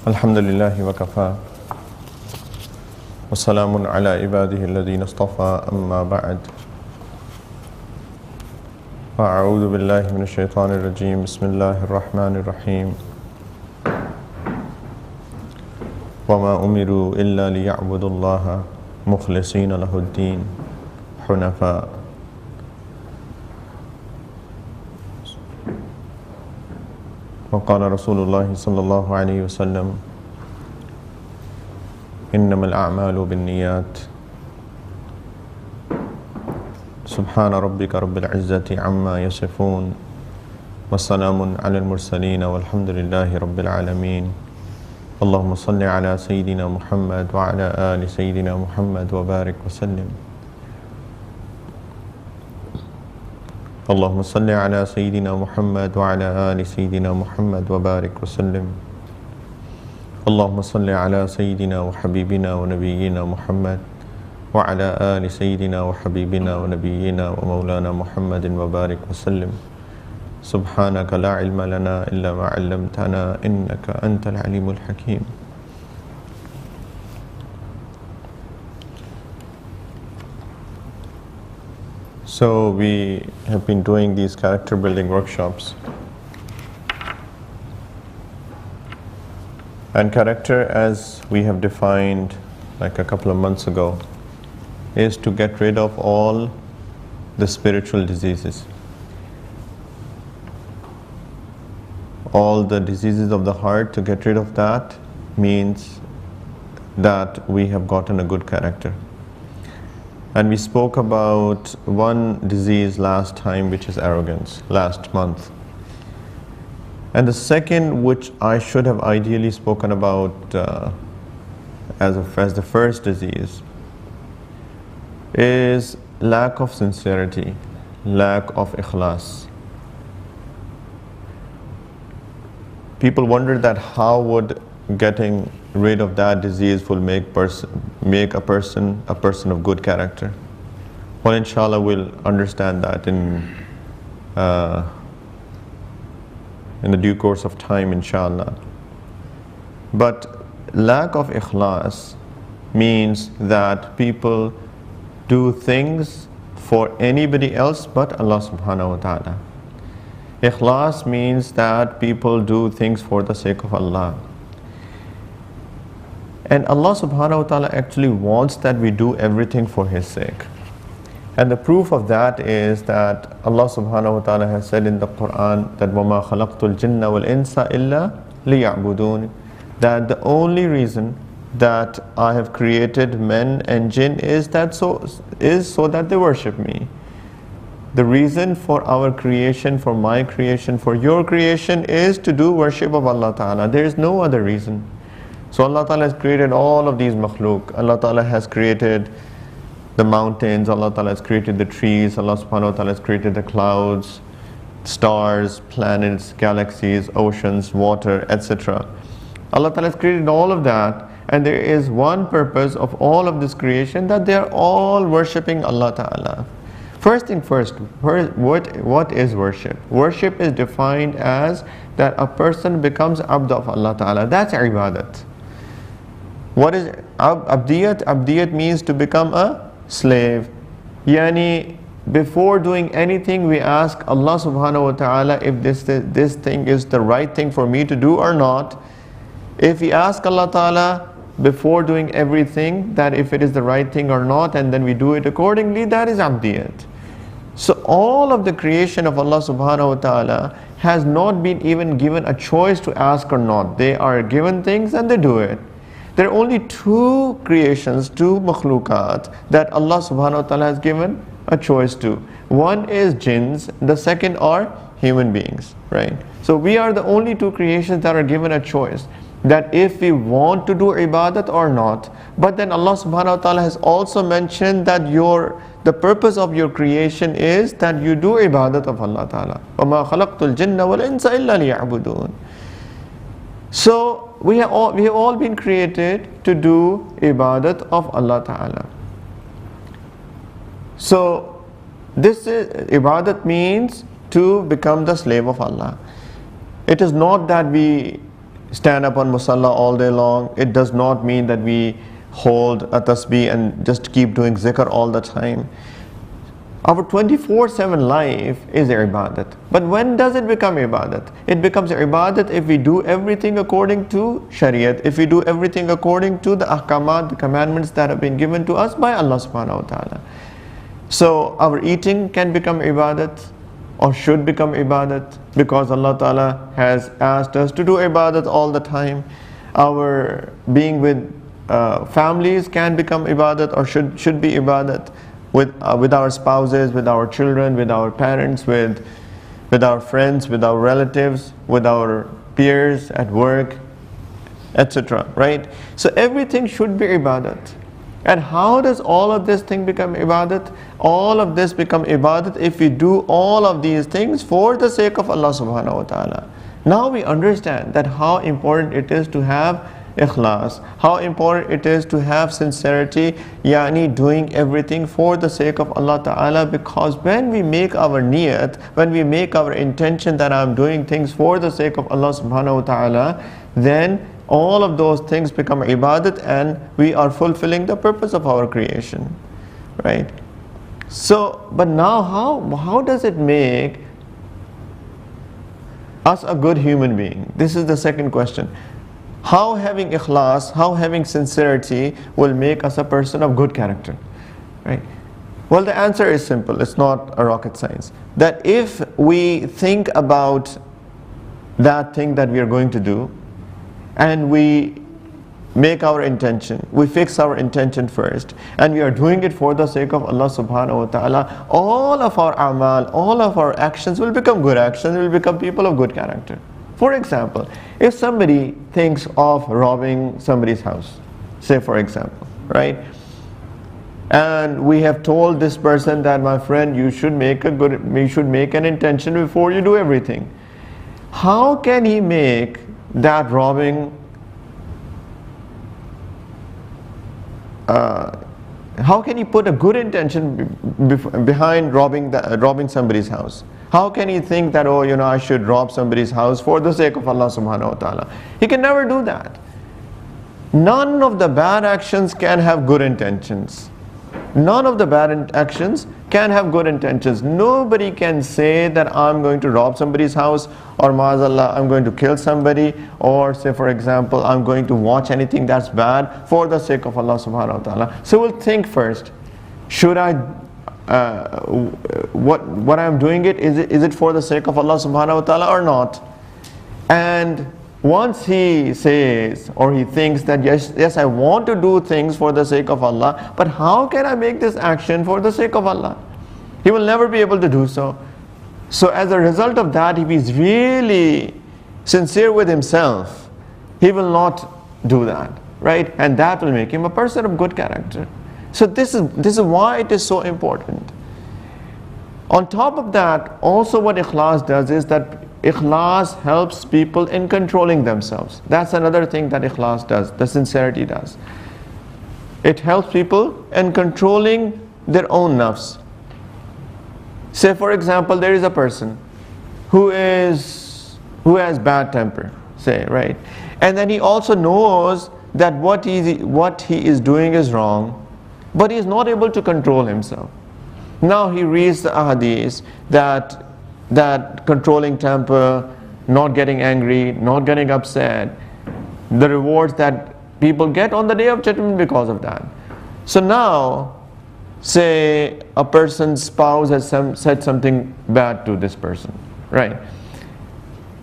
الحمد لله وكفى وسلام على عباده الذين اصطفى أما بعد أعوذ بالله من الشيطان الرجيم بسم الله الرحمن الرحيم وما أمروا إلا ليعبدوا الله مخلصين له الدين حنفاء وقال رسول الله صلى الله عليه وسلم إنما الأعمال بالنيات سبحان ربك رب العزة عما يصفون وسلام على المرسلين والحمد لله رب العالمين اللهم صل على سيدنا محمد وعلى آل سيدنا محمد وبارك وسلم اللهم صل على سيدنا محمد وعلى آل سيدنا محمد وبارك وسلم اللهم صل على سيدنا وحبيبنا ونبينا محمد وعلى آل سيدنا وحبيبنا ونبينا ومولانا محمد وبارك وسلم سبحانك لا علم لنا إلا ما علمتنا إنك أنت العليم الحكيم. So we have been doing these character building workshops, and character, as we have defined like a couple of months ago, is to get rid of all the spiritual diseases, all the diseases of the heart. To get rid of that means that we have gotten a good character. And we spoke about one disease last time, which is arrogance, last month. And the second, which I should have ideally spoken about as the first disease, is lack of sincerity, lack of ikhlas. People wonder that how would getting rid of that disease will make a person of good character. Well, inshallah, we'll understand that in the due course of time, inshallah. But lack of ikhlas means that people do things for anybody else but Allah subhanahu wa ta'ala. Ikhlas means that people do things for the sake of Allah. And Allah subhanahu wa ta'ala actually wants that we do everything for His sake. And the proof of that is that Allah subhanahu wa ta'ala has said in the Quran that وَمَا خَلَقْتُ الْجِنَّ وَالْإِنسَ إِلَّا لِيَعْبُدُونِ, that the only reason that I have created men and jinn is so that they worship me. The reason for our creation, for my creation, for your creation is to do worship of Allah ta'ala. There is no other reason. So Allah Ta'ala has created all of these makhluk. Allah Ta'ala has created the mountains, Allah Ta'ala has created the trees, Allah Subhanahu wa Ta'ala has created the clouds, stars, planets, galaxies, oceans, water, etc. Allah Ta'ala has created all of that, and there is one purpose of all of this creation, that they are all worshipping Allah Ta'ala. First thing first, what is worship? Worship is defined as that a person becomes abd of Allah Ta'ala. That's ibadat. What is abdiyat? Abdiyat means to become a slave. Yani, before doing anything, we ask Allah subhanahu wa ta'ala if this thing is the right thing for me to do or not. If we ask Allah Ta'ala before doing everything that if it is the right thing or not, and then we do it accordingly, that is abdiyat. So all of the creation of Allah subhanahu wa ta'ala has not been even given a choice to ask or not. They are given things and they do it. There are only two creations, two makhlukat, that Allah subhanahu wa ta'ala has given a choice to. One is jinns, the second are human beings, right? So we are the only two creations that are given a choice, that if we want to do ibadat or not. But then Allah subhanahu wa ta'ala has also mentioned that the purpose of your creation is that you do ibadat of Allah ta'ala. وَمَا خَلَقْتُ الْجِنَّ وَالْإِنسَ إِلَّا لِيَعْبُدُونَ. So we have all been created to do ibadat of Allah ta'ala. So this is ibadat, means to become the slave of Allah. It is not that we stand up on musalla all day long. It does not mean that we hold a tasbih and just keep doing zikr all the time. Our 24/7 life is ibadat. But when does it become ibadat? It becomes ibadat if we do everything according to Shariat, if we do everything according to the ahkamat, the commandments that have been given to us by Allah subhanahu wa ta'ala. So our eating can become ibadat, or should become ibadat, because Allah ta'ala has asked us to do ibadat all the time. Our being with families can become ibadat, or should be ibadat. With our spouses, with our children, with our parents, with our friends, with our relatives, with our peers at work, etc. Right? So everything should be ibadat. And how does all of this thing become ibadat? All of this become ibadat if we do all of these things for the sake of Allah subhanahu wa ta'ala. Now we understand that how important it is to have ikhlas, how important it is to have sincerity, yani doing everything for the sake of Allah ta'ala, because when we make our niyat, when we make our intention that I'm doing things for the sake of Allah subhanahu wa ta'ala, then all of those things become ibadat and we are fulfilling the purpose of our creation, right? So, but now how does it make us a good human being? This is the second question. How having ikhlas, how having sincerity will make us a person of good character, right? Well, the answer is simple. It's not a rocket science. That if we think about that thing that we are going to do, and we make our intention, we fix our intention first, and we are doing it for the sake of Allah subhanahu wa ta'ala, all of our amal, all of our actions will become good actions, will become people of good character. For example, if somebody thinks of robbing somebody's house, say for example, right? And we have told this person that, my friend, you should make an intention before you do everything. How can he make that robbing, how can he put a good intention behind robbing somebody's house? How can he think that, oh, I should rob somebody's house for the sake of Allah subhanahu wa ta'ala? He can never do that. None of the bad actions can have good intentions. None of the bad actions can have good intentions. Nobody can say that I'm going to rob somebody's house, or ma'azallah, I'm going to kill somebody, or say for example, I'm going to watch anything that's bad for the sake of Allah subhanahu wa ta'ala. So we'll think first, should I what I'm doing is it for the sake of Allah subhanahu wa ta'ala or not? And once he says or he thinks that yes I want to do things for the sake of Allah, but how can I make this action for the sake of Allah? He will never be able to do so. So as a result of that, if he's really sincere with himself, he will not do that, right? And that will make him a person of good character. So this is why it is so important. On top of that, also what ikhlas does is that ikhlas helps people in controlling themselves. That's another thing that ikhlas does, the sincerity does. It helps people in controlling their own nafs. Say for example, there is a person who has bad temper, say, right? And then he also knows that what he is doing is wrong, but he is not able to control himself. Now he reads the ahadith that controlling temper, not getting angry, not getting upset, the rewards that people get on the day of judgment because of that. So now, say a person's spouse has said something bad to this person, right?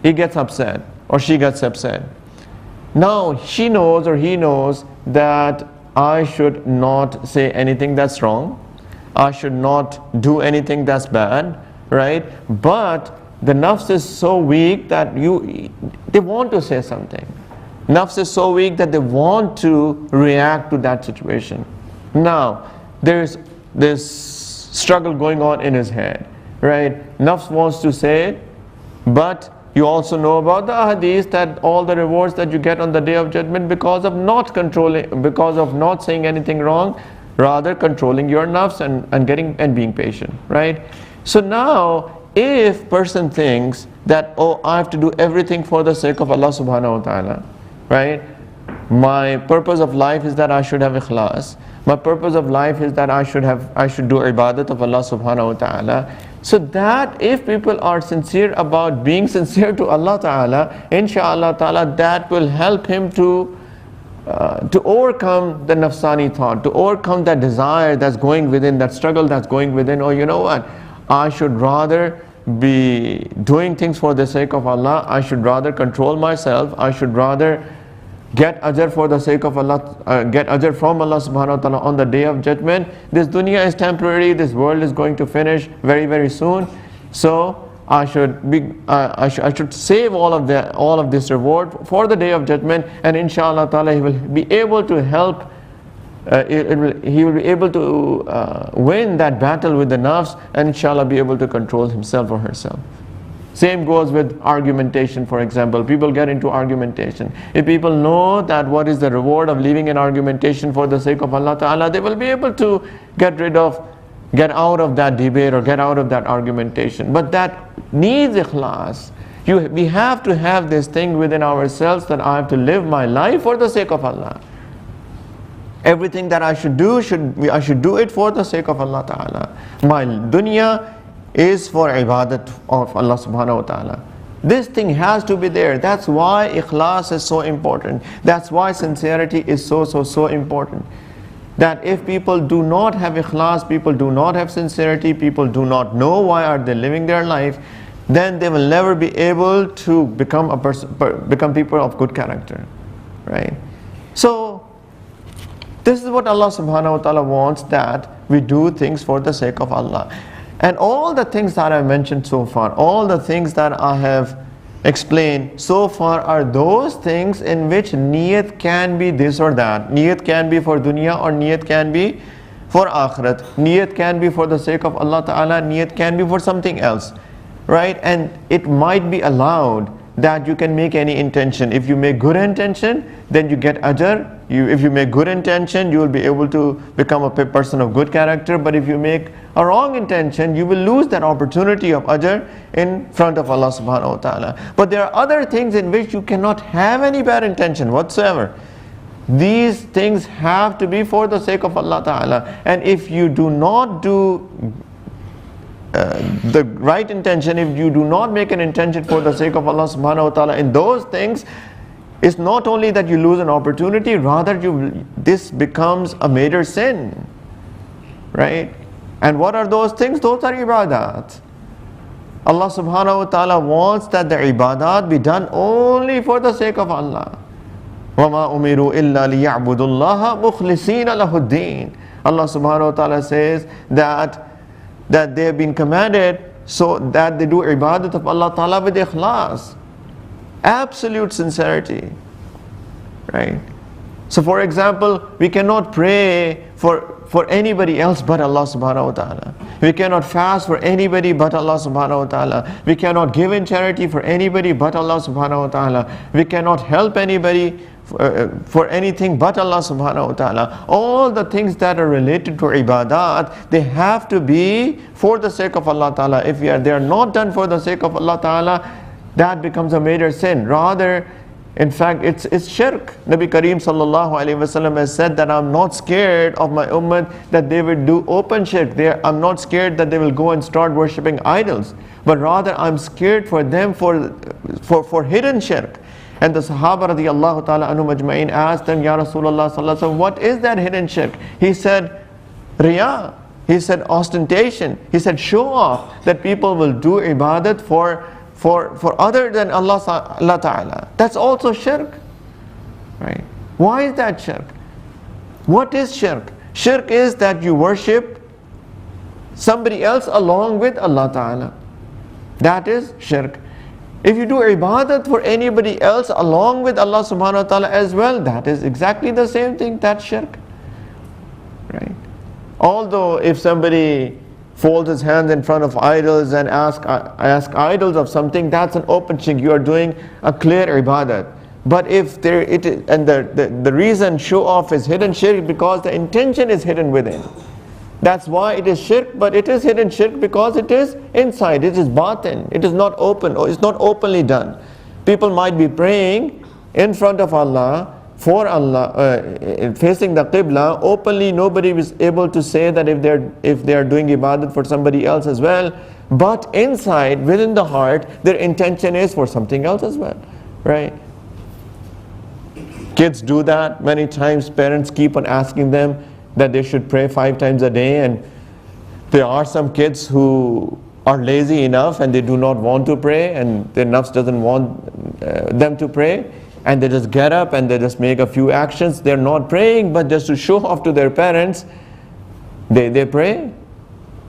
He gets upset or she gets upset. Now she knows or he knows that I should not say anything that's wrong. I should not do anything that's bad, right? But the nafs is so weak that they want to say something. Nafs is so weak that they want to react to that situation. Now, there's this struggle going on in his head, right? Nafs wants to say it, but you also know about the hadith that all the rewards that you get on the day of judgment because of not controlling, because of not saying anything wrong, rather controlling your nafs and being patient, right? So now, if person thinks that, oh, I have to do everything for the sake of Allah subhanahu wa ta'ala, right? My purpose of life is that I should have ikhlas. My purpose of life is that I should do ibadat of Allah subhanahu wa ta'ala. So that if people are sincere about being sincere to Allah ta'ala, inshallah ta'ala, that will help him to overcome the nafsani thought, to overcome that desire that's going within, that struggle that's going within. Oh, you know what? I should rather be doing things for the sake of Allah. I should rather control myself. I should rather get ajr for the sake of Allah, get ajr from Allah subhanahu wa ta'ala on the day of judgment. This dunya is temporary. This world is going to finish very, very soon. So I should save all of this reward for the day of judgment, and inshallah ta'ala he will be able to help. He will be able to win that battle with the nafs, and inshallah be able to control himself or herself. Same goes with argumentation, for example. People get into argumentation. If people know that what is the reward of leaving an argumentation for the sake of Allah ta'ala, they will be able to get out of that debate or get out of that argumentation. But that needs ikhlas. We have to have this thing within ourselves that I have to live my life for the sake of Allah. Everything that I should do, I should do it for the sake of Allah ta'ala. My dunya is for ibadat of Allah subhanahu wa ta'ala. This thing has to be there. That's why ikhlas is so important. That's why sincerity is so important. That if people do not have ikhlas, people do not have sincerity, people do not know why are they living their life, then they will never be able to become people of good character, right? So this is what Allah subhanahu wa ta'ala wants, that we do things for the sake of Allah. And all the things that I mentioned so far, all the things that I have explained so far are those things in which niyat can be this or that. Niyat can be for dunya, or niyat can be for akhirat. Niyat can be for the sake of Allah ta'ala, niyat can be for something else, right? And it might be allowed that you can make any intention. If you make good intention, then you get ajr. If you make good intention, you will be able to become a person of good character. But if you make a wrong intention, you will lose that opportunity of ajr in front of Allah subhanahu wa ta'ala. But there are other things in which you cannot have any bad intention whatsoever. These things have to be for the sake of Allah ta'ala. And if you do not do the right intention, if you do not make an intention for the sake of Allah subhanahu wa ta'ala in those things, it's not only that you lose an opportunity, rather this becomes a major sin, right? And what are those things? Those are ibadat. Allah subhanahu wa ta'ala wants that the ibadat be done only for the sake of Allah. وَمَا أُمِرُوا إِلَّا لِيَعْبُدُوا اللَّهَ مُخْلِصِينَ لَهُ الدِّينَ. Allah subhanahu wa ta'ala says that they have been commanded so that they do ibadat of Allah ta'ala with ikhlas, absolute sincerity, right? So for example, we cannot pray for anybody else but Allah subhanahu wa ta'ala. We cannot fast for anybody but Allah subhanahu wa ta'ala. We cannot give in charity for anybody but Allah subhanahu wa ta'ala. We cannot help anybody for anything but Allah subhanahu wa ta'ala. All the things that are related to ibadat, they have to be for the sake of Allah ta'ala. If they are not done for the sake of Allah ta'ala, that becomes a major sin. Rather, in fact, it's shirk. Nabi Kareem sallallahu alayhi wasallam has said that I'm not scared of my ummah that they will do open shirk. I'm not scared that they will go and start worshipping idols, but rather I'm scared for them for hidden shirk. And the Sahaba radiyallahu ta'ala anhum ajma'in asked them, Ya Rasulullah sallallahu alayhi wa sallam, what is that hidden shirk? He said, Riya. He said, ostentation. He said, show off, that people will do ibadat for other than Allah ta'ala. That's also shirk, right? Why is that shirk? What is shirk? Shirk is that you worship somebody else along with Allah ta'ala. That is shirk. If you do ibadat for anybody else along with Allah subhanahu wa ta'ala as well, that is exactly the same thing, that's shirk, right? Although if somebody folds his hands in front of idols and ask idols of something, that's an open shirk. You are doing a clear ibadat. But if the reason show off is hidden shirk because the intention is hidden within. That's why it is shirk, but it is hidden shirk because it is inside, it is batin, it is not open, or it's not openly done. People might be praying in front of Allah, for Allah, facing the Qibla, openly nobody is able to say that if they are doing ibadat for somebody else as well, but inside, within the heart, their intention is for something else as well, right? Kids do that many times. Parents keep on asking them that they should pray 5 times a day, and there are some kids who are lazy enough and they do not want to pray, and their nafs doesn't want them to pray, and they just get up and they just make a few actions. They're not praying, but just to show off to their parents, they pray.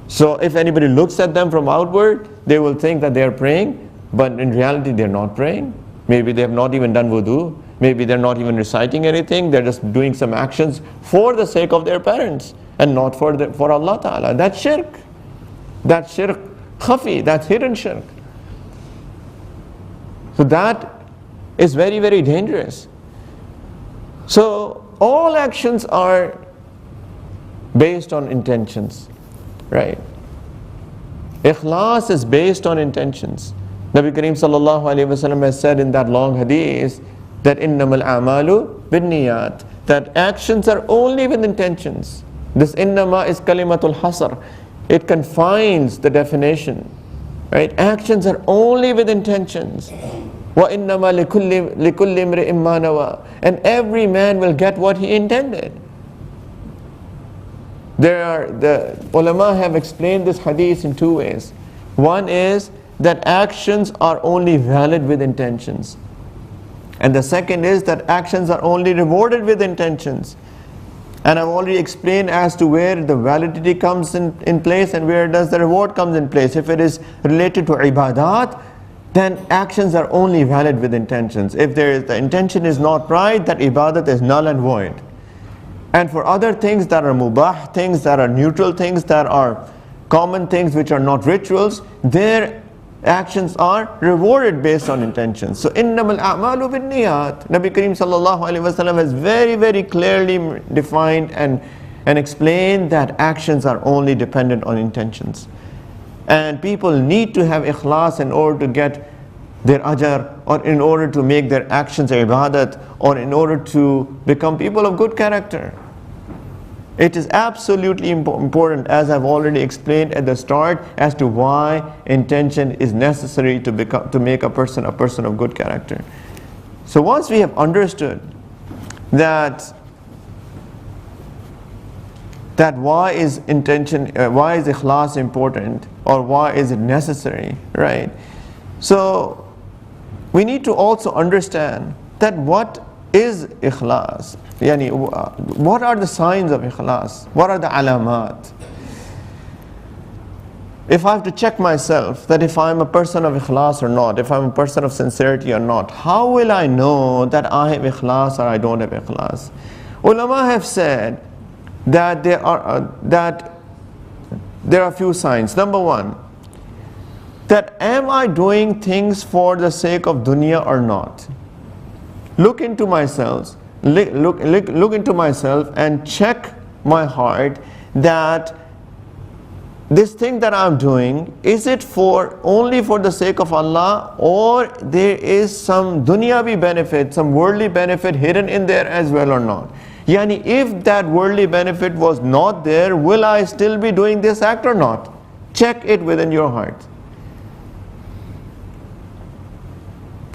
So if anybody looks at them from outward, they will think that they are praying, but in reality they're not praying. Maybe they have not even done wudu. Maybe they're not even reciting anything. They're just doing some actions for the sake of their parents and not for Allah Ta'ala. That's shirk. That's shirk khafi. That's hidden shirk. So that is very, very dangerous. So all actions are based on intentions, right? Ikhlas is based on intentions. Nabi Kareem sallallahu alayhi wa sallam has said in that long hadith that innamal a'malu binniyat, that actions are only with intentions. This innama is kalimatul hasr. It confines the definition, right? Actions are only with intentions. Wa innama likulli imri'in ma nawa, and every man will get what he intended. The ulama have explained this hadith in 2 ways. One is that actions are only valid with intentions. And the second is that actions are only rewarded with intentions. And I've already explained as to where the validity comes in place and where does the reward comes in place. If it is related to ibadat, then actions are only valid with intentions. If the intention is not right, that ibadat is null and void. And for other things that are mubah, things that are neutral, things that are common things which are not rituals, their actions are rewarded based on intentions. So innamal a'malu binniyat. Nabi Kareem sallallahu alaihi wasallam has very, very clearly defined and explained that actions are only dependent on intentions. And people need to have ikhlas in order to get their ajr, or in order to make their actions ibadat, or in order to become people of good character. It is absolutely important, as I've already explained at the start, as to why intention is necessary to make a person of good character. So once we have understood that why is ikhlas important, or why is it necessary, right? So we need to also understand that what is ikhlas. Yani, what are the signs of ikhlas? What are the alamat? If I have to check myself that if I'm a person of ikhlas or not, if I'm a person of sincerity or not, how will I know that I have ikhlas or I don't have ikhlas? Ulama have said that there are a few signs. Number one, that am I doing things for the sake of dunya or not? Look into myself. Look into myself and check my heart that this thing that I'm doing, is it only for the sake of Allah, or there is some dunyavi benefit, some worldly benefit hidden in there as well or not? Yani, if that worldly benefit was not there, will I still be doing this act or not? Check it within your heart.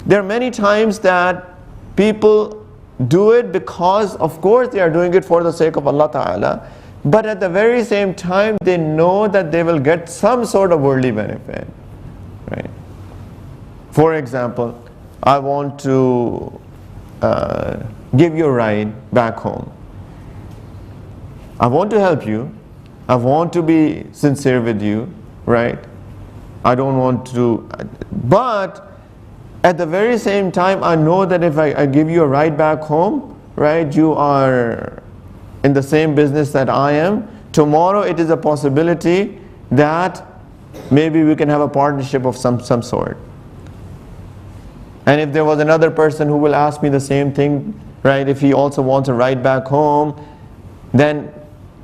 There are many times that people do it because, of course, they are doing it for the sake of Allah Ta'ala, but at the very same time, they know that they will get some sort of worldly benefit, right? For example, I want to give you a ride back home. I want to help you. I want to be sincere with you, right? I don't want to, but at the very same time, I know that if I give you a ride back home, right, you are in the same business that I am. Tomorrow it is a possibility that maybe we can have a partnership of some sort. And if there was another person who will ask me the same thing, right, if he also wants a ride back home, then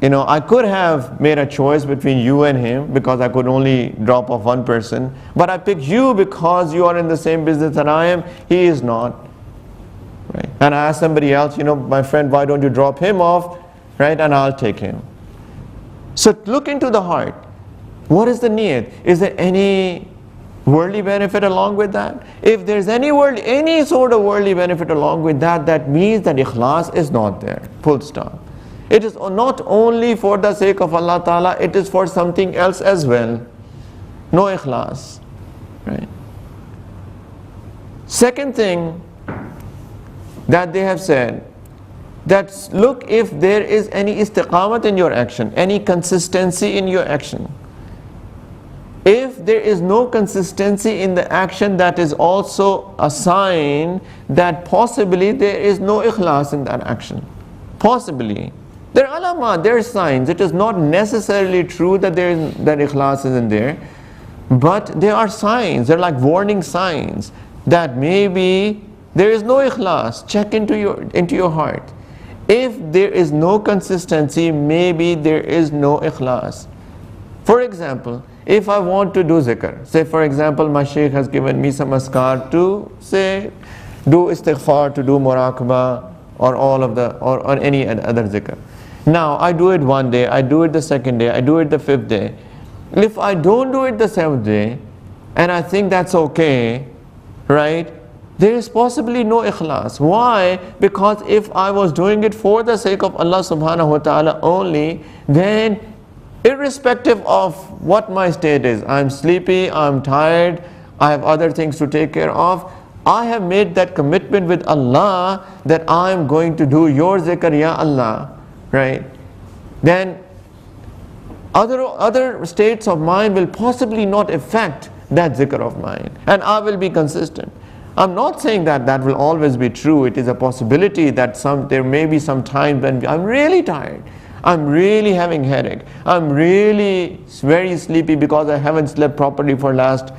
I could have made a choice between you and him because I could only drop off one person, but I picked you because you are in the same business that I am. He is not. Right? And I asked somebody else, my friend, why don't you drop him off, right? And I'll take him. So look into the heart. What is the niyat? Is there any worldly benefit along with that? If there's any sort of worldly benefit along with that, that means that ikhlas is not there. Full stop. It is not only for the sake of Allah Ta'ala, it is for something else as well. No ikhlas. Right? Second thing that they have said, that look if there is any istiqamat in your action, any consistency in your action. If there is no consistency in the action, that is also a sign that possibly there is no ikhlas in that action. Possibly. There are ulama, there are signs. It is not necessarily true that that ikhlas isn't there, but there are signs. They're like warning signs that maybe there is no ikhlas. Check into your heart. If there is no consistency, maybe there is no ikhlas. For example, if I want to do zikr, say for example my shaykh has given me some askar to say, do istighfar, to do muraqabah, or all of the, or any other zikr. Now I do it one day, I do it the second day, I do it the fifth day. If I don't do it the seventh day, and I think that's okay, right? There is possibly no ikhlas. Why? Because if I was doing it for the sake of Allah subhanahu wa ta'ala only, then irrespective of what my state is, I'm sleepy, I'm tired, I have other things to take care of, I have made that commitment with Allah that I'm going to do your zikr, ya Allah, right? Then other states of mind will possibly not affect that zikr of mine, and I will be consistent. I'm not saying that that will always be true. It is a possibility that there may be some time when I'm really tired, I'm really having headache, I'm really very sleepy because I haven't slept properly for last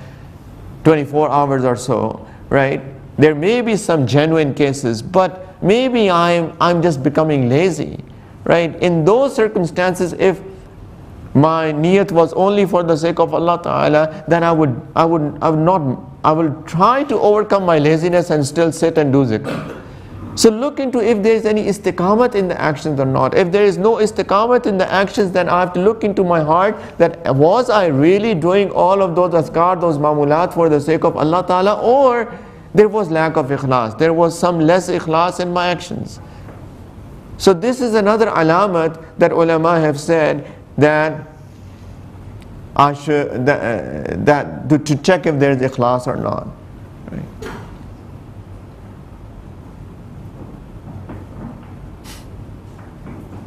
24 hours or so, right? There may be some genuine cases, but maybe I'm just becoming lazy, right? In those circumstances, if my niyat was only for the sake of Allah Ta'ala, then I will try to overcome my laziness and still sit and do zikr. So look into if there is any istiqamat in the actions or not. If there is no istiqamat in the actions, then I have to look into my heart that was I really doing all of those azkar, those mamulat for the sake of Allah Ta'ala, or there was lack of ikhlas, there was some less ikhlas in my actions. So this is another alamat that ulama have said that I should to check if there is ikhlas or not. Right?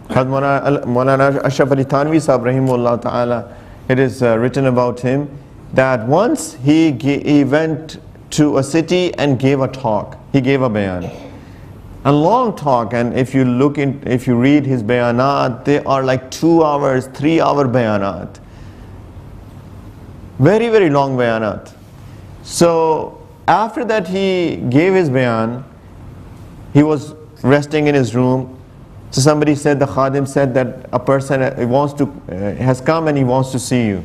Maulana Ashraf Ali Thanvi Sahib rahimahullah ta'ala, it is written about him that once he went to a city and gave a talk. He gave a bayan, a long talk, and if you read his bayanat, they are like 2 hours, 3 hour bayanat. Very, very long bayanat. So after that he gave his bayan, he was resting in his room. So somebody said, the khadim said that a person has come and he wants to see you.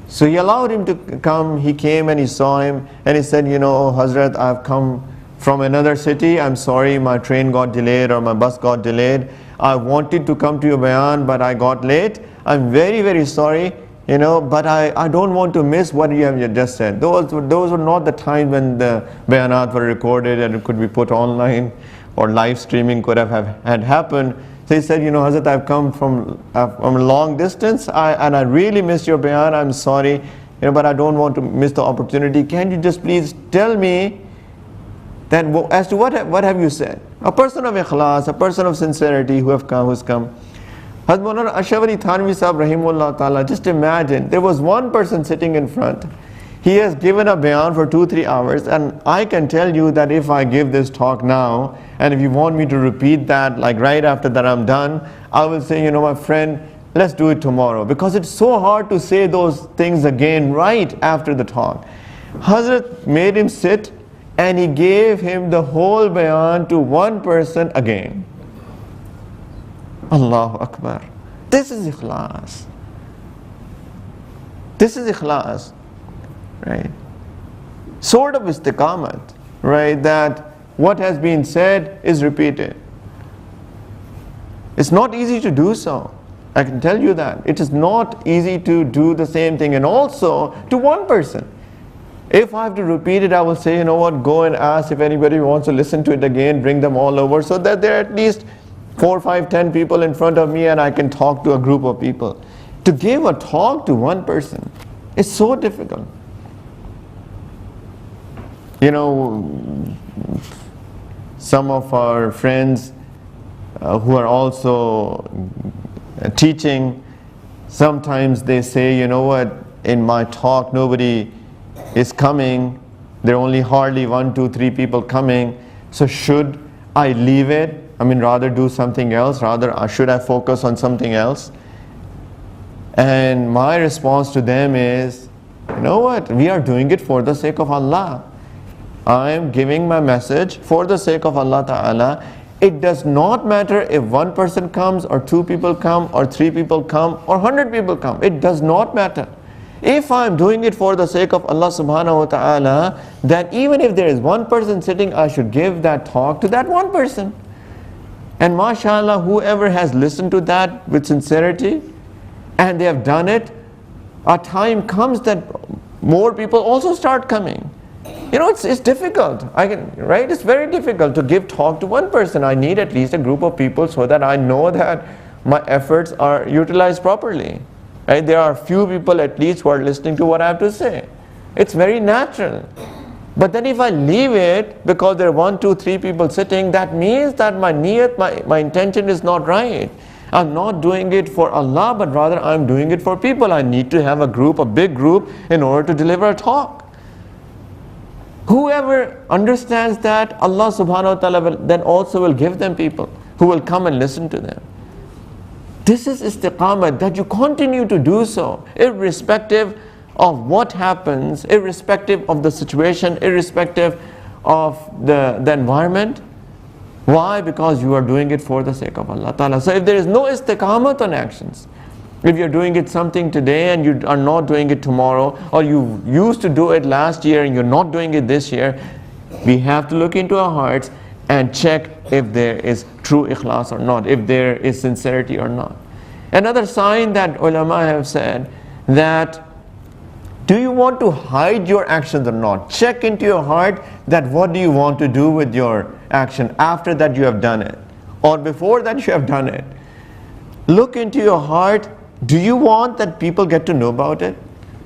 So he allowed him to come. He came and he saw him and he said, oh Hazrat, I've come from another city. I'm sorry, my train got delayed or my bus got delayed. I wanted to come to your bayan, but I got late. I'm very, very sorry. But I don't want to miss what you have just said. Those were not the times when the bayanat were recorded and it could be put online or live streaming could have had happened. So he said, Hazrat, I've come from a long distance and I really missed your bayan. I'm sorry, but I don't want to miss the opportunity. Can you just please tell me that as to what have you said? A person of ikhlas, a person of sincerity who's come. Hazrat Maulana Ashraf Ali Thanvi Sahib rahimahullah ta'ala, just imagine, there was one person sitting in front. He has given a bayan for 2-3 hours, and I can tell you that if I give this talk now, and if you want me to repeat that, like right after that I'm done, I will say, my friend, let's do it tomorrow, because it's so hard to say those things again right after the talk. Hazrat made him sit, and he gave him the whole bayan to one person again. Allahu Akbar. This is ikhlas. This is ikhlas, right? Sort of istiqamat, right? That what has been said is repeated. It's not easy to do so. I can tell you that. It is not easy to do the same thing, and also to one person. If I have to repeat it, I will say, you know what, go and ask if anybody wants to listen to it again, bring them all over so that there are at least 4, 5, 10 people in front of me and I can talk to a group of people. To give a talk to one person is so difficult. You know, some of our friends who are also teaching, sometimes they say, you know what, in my talk nobody is coming, there are only hardly 1, 2, 3 people coming, so should I leave it? I mean, rather do something else, rather should I focus on something else? And my response to them is, you know what, we are doing it for the sake of Allah. I am giving my message for the sake of Allah Ta'ala. It does not matter if 1 person comes or 2 people come or 3 people come or 100 people come. It does not matter. If I am doing it for the sake of Allah Subhanahu wa Ta'ala, then even if there is 1 person sitting, I should give that talk to that 1 person. And mashallah, whoever has listened to that with sincerity and they have done it, a time comes that more people also start coming. You know, it's difficult. Right? It's very difficult to give talk to 1 person. I need at least a group of people so that I know that my efforts are utilized properly. Right? There are few people at least who are listening to what I have to say. It's very natural. But then if I leave it because there are 1, 2, 3 people sitting, that means that my niyat, my intention is not right. I'm not doing it for Allah, but rather I'm doing it for people. I need to have a group, a big group, in order to deliver a talk. Whoever understands that, Allah Subhanahu wa Ta'ala then also will give them people who will come and listen to them. This is istiqamah, that you continue to do so, irrespective of what happens, irrespective of the situation, irrespective of the environment. Why? Because you are doing it for the sake of Allah Ta'ala. So if there is no istiqamat on actions, if you're doing it something today and you are not doing it tomorrow, or you used to do it last year and you're not doing it this year, we have to look into our hearts and check if there is true ikhlas or not, if there is sincerity or not. Another sign that ulama have said, that do you want to hide your actions or not? Check into your heart that what do you want to do with your action after that you have done it, or before that you have done it. Look into your heart. Do you want that people get to know about it?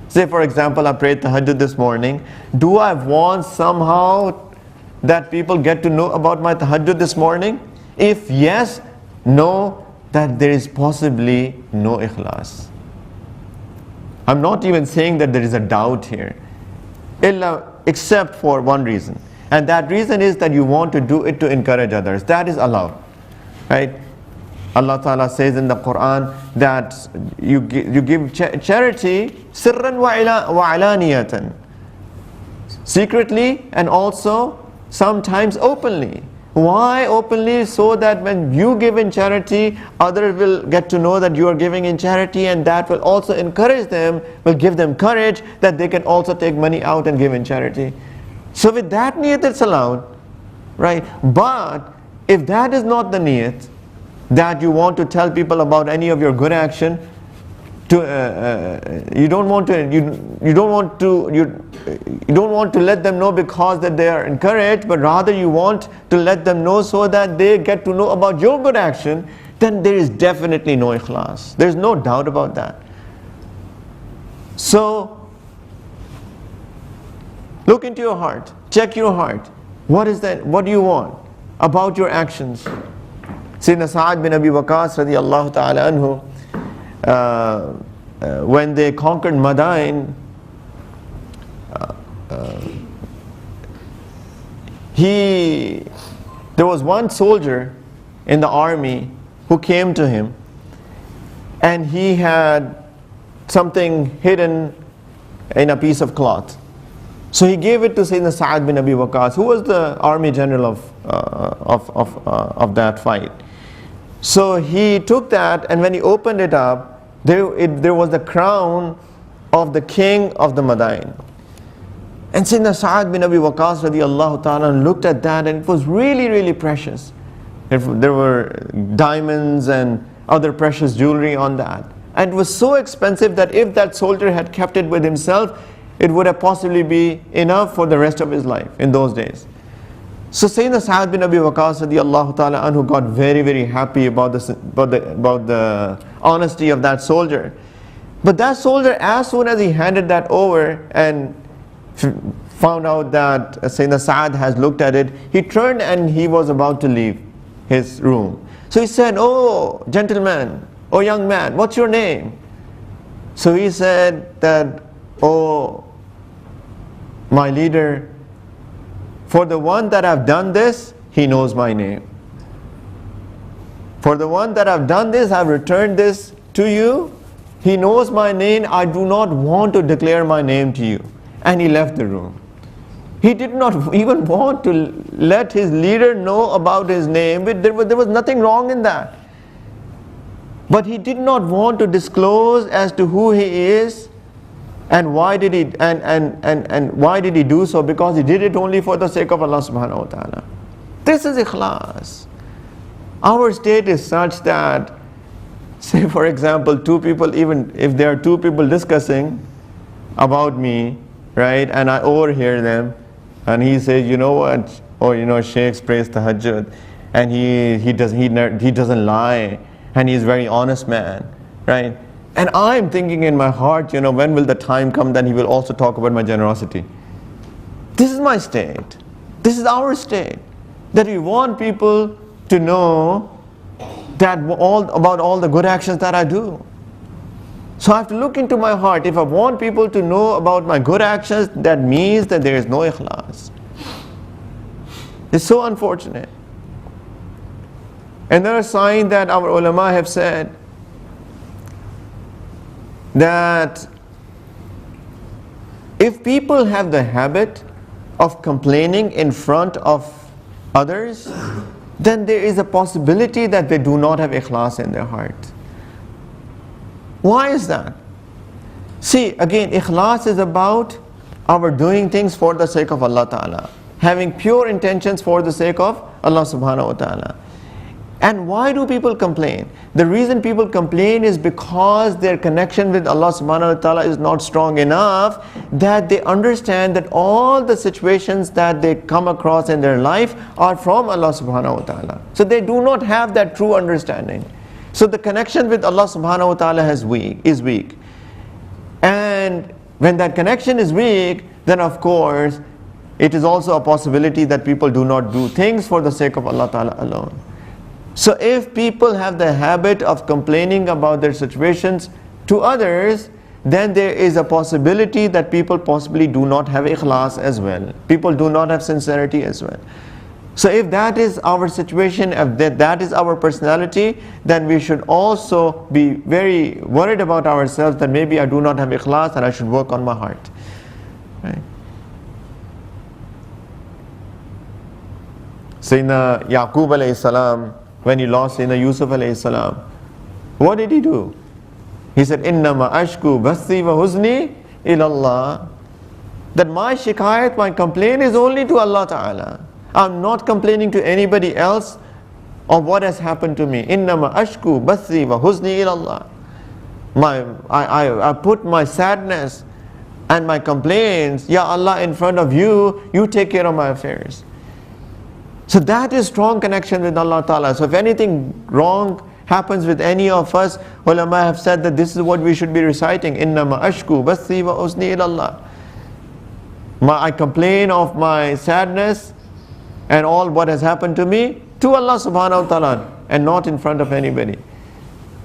Say for example, I prayed tahajjud this morning. Do I want somehow that people get to know about my tahajjud this morning? If yes, know that there is possibly no ikhlas. I'm not even saying that there is a doubt here, except for one reason. And that reason is that you want to do it to encourage others. That is allowed, right? Allah Ta'ala says in the Quran that you give charity sirran wa alaniyatan, secretly and also sometimes openly. Why openly? So that when you give in charity, others will get to know that you are giving in charity, and that will also encourage them, will give them courage that they can also take money out and give in charity. So with that niyat it's allowed, right? But if that is not the niyat, that you want to tell people about any of your good action, you don't want to let them know because that they are encouraged, but rather you want to let them know so that they get to know about your good action, then there is definitely no ikhlas. There is no doubt about that. So look into your heart, check your heart. What is that? What do you want about your actions? Sayyidina Sa'ad bin Abi Waqqas radiyallahu ta'ala anhu, when they conquered Madain, there was one soldier in the army who came to him, and he had something hidden in a piece of cloth. So he gave it to Sayyidina Sa'ad bin Abi Waqqas, who was the army general of that fight. So he took that, and when he opened it up, there was the crown of the king of the Madain. And Sayyidina Sa'ad bin Abi Waqqas radiallahu ta'ala looked at that, and it was really, really precious. There were diamonds and other precious jewelry on that. And it was so expensive that if that soldier had kept it with himself, it would have possibly be enough for the rest of his life in those days. So Sayyidina Sa'ad bin Abi Waqqas radiallahu ta'ala anhu got very, very happy about the honesty of that soldier. But that soldier, as soon as he handed that over and found out that Sayyidina Sa'ad has looked at it, he turned and he was about to leave his room. So he said, "Oh gentleman, oh young man, what's your name?" So he said that, "Oh my leader, for the one that I've done this, he knows my name. For the one that I've done this, I've returned this to you. He knows my name. I do not want to declare my name to you." And he left the room. He did not even want to let his leader know about his name. There was nothing wrong in that. But he did not want to disclose as to who he is. And why did he why did he do so? Because he did it only for the sake of Allah subhanahu wa ta'ala. This is ikhlas. Our state is such that, say for example, two people, even if there are two people discussing about me, right, and I overhear them, and he says, "You know what, oh you know, Sheikh's prays tahajjud, and he doesn't lie, and he's a very honest man," right? And I'm thinking in my heart, you know, when will the time come that he will also talk about my generosity? This is my state. This is our state. That we want people to know that about all the good actions that I do. So I have to look into my heart. If I want people to know about my good actions, that means that there is no ikhlas. It's so unfortunate. Another sign that our ulama have said, that if people have the habit of complaining in front of others, then there is a possibility that they do not have ikhlas in their heart. Why is that? See, again, ikhlas is about our doing things for the sake of Allah Ta'ala, having pure intentions for the sake of Allah Subhanahu wa Ta'ala. And why do people complain? The reason people complain is because their connection with Allah subhanahu wa ta'ala is not strong enough that they understand that all the situations that they come across in their life are from Allah subhanahu wa ta'ala. So they do not have that true understanding. So the connection with Allah subhanahu wa ta'ala is weak. And when that connection is weak, then of course it is also a possibility that people do not do things for the sake of Allah ta'ala alone. So if people have the habit of complaining about their situations to others, then there is a possibility that people possibly do not have ikhlas as well. People do not have sincerity as well. So if that is our situation, if that is our personality, then we should also be very worried about ourselves that maybe I do not have ikhlas and I should work on my heart. Right? Sayyidina Yaqub alayhi salam, when he lost Sayyidina Yusuf alayhi salam, what did he do? He said, "Innama ashku bathi wa huzni ilallah." That my shikayat, my complaint is only to Allah Ta'ala. I'm not complaining to anybody else of what has happened to me. Innama ashku bathi wa huzni ilallah. I put my sadness and my complaints, Ya Allah, in front of you. You take care of my affairs. So that is strong connection with Allah Ta'ala. So if anything wrong happens with any of us, ulama have said that this is what we should be reciting. Innama ashku bathi wa huzni ilallah. I complain of my sadness and all what has happened to me to Allah subhanahu wa ta'ala and not in front of anybody.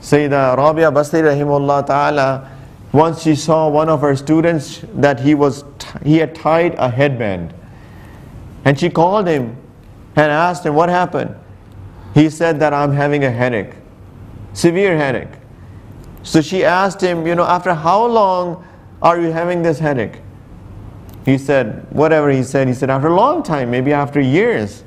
Sayyidah Rabia Basri rahimahullah ta'ala, once she saw one of her students that he had tied a headband, and she called him and asked him what happened. He said that I'm having a headache, severe headache. So she asked him, after how long are you having this headache? He said, whatever he said after a long time, maybe after years.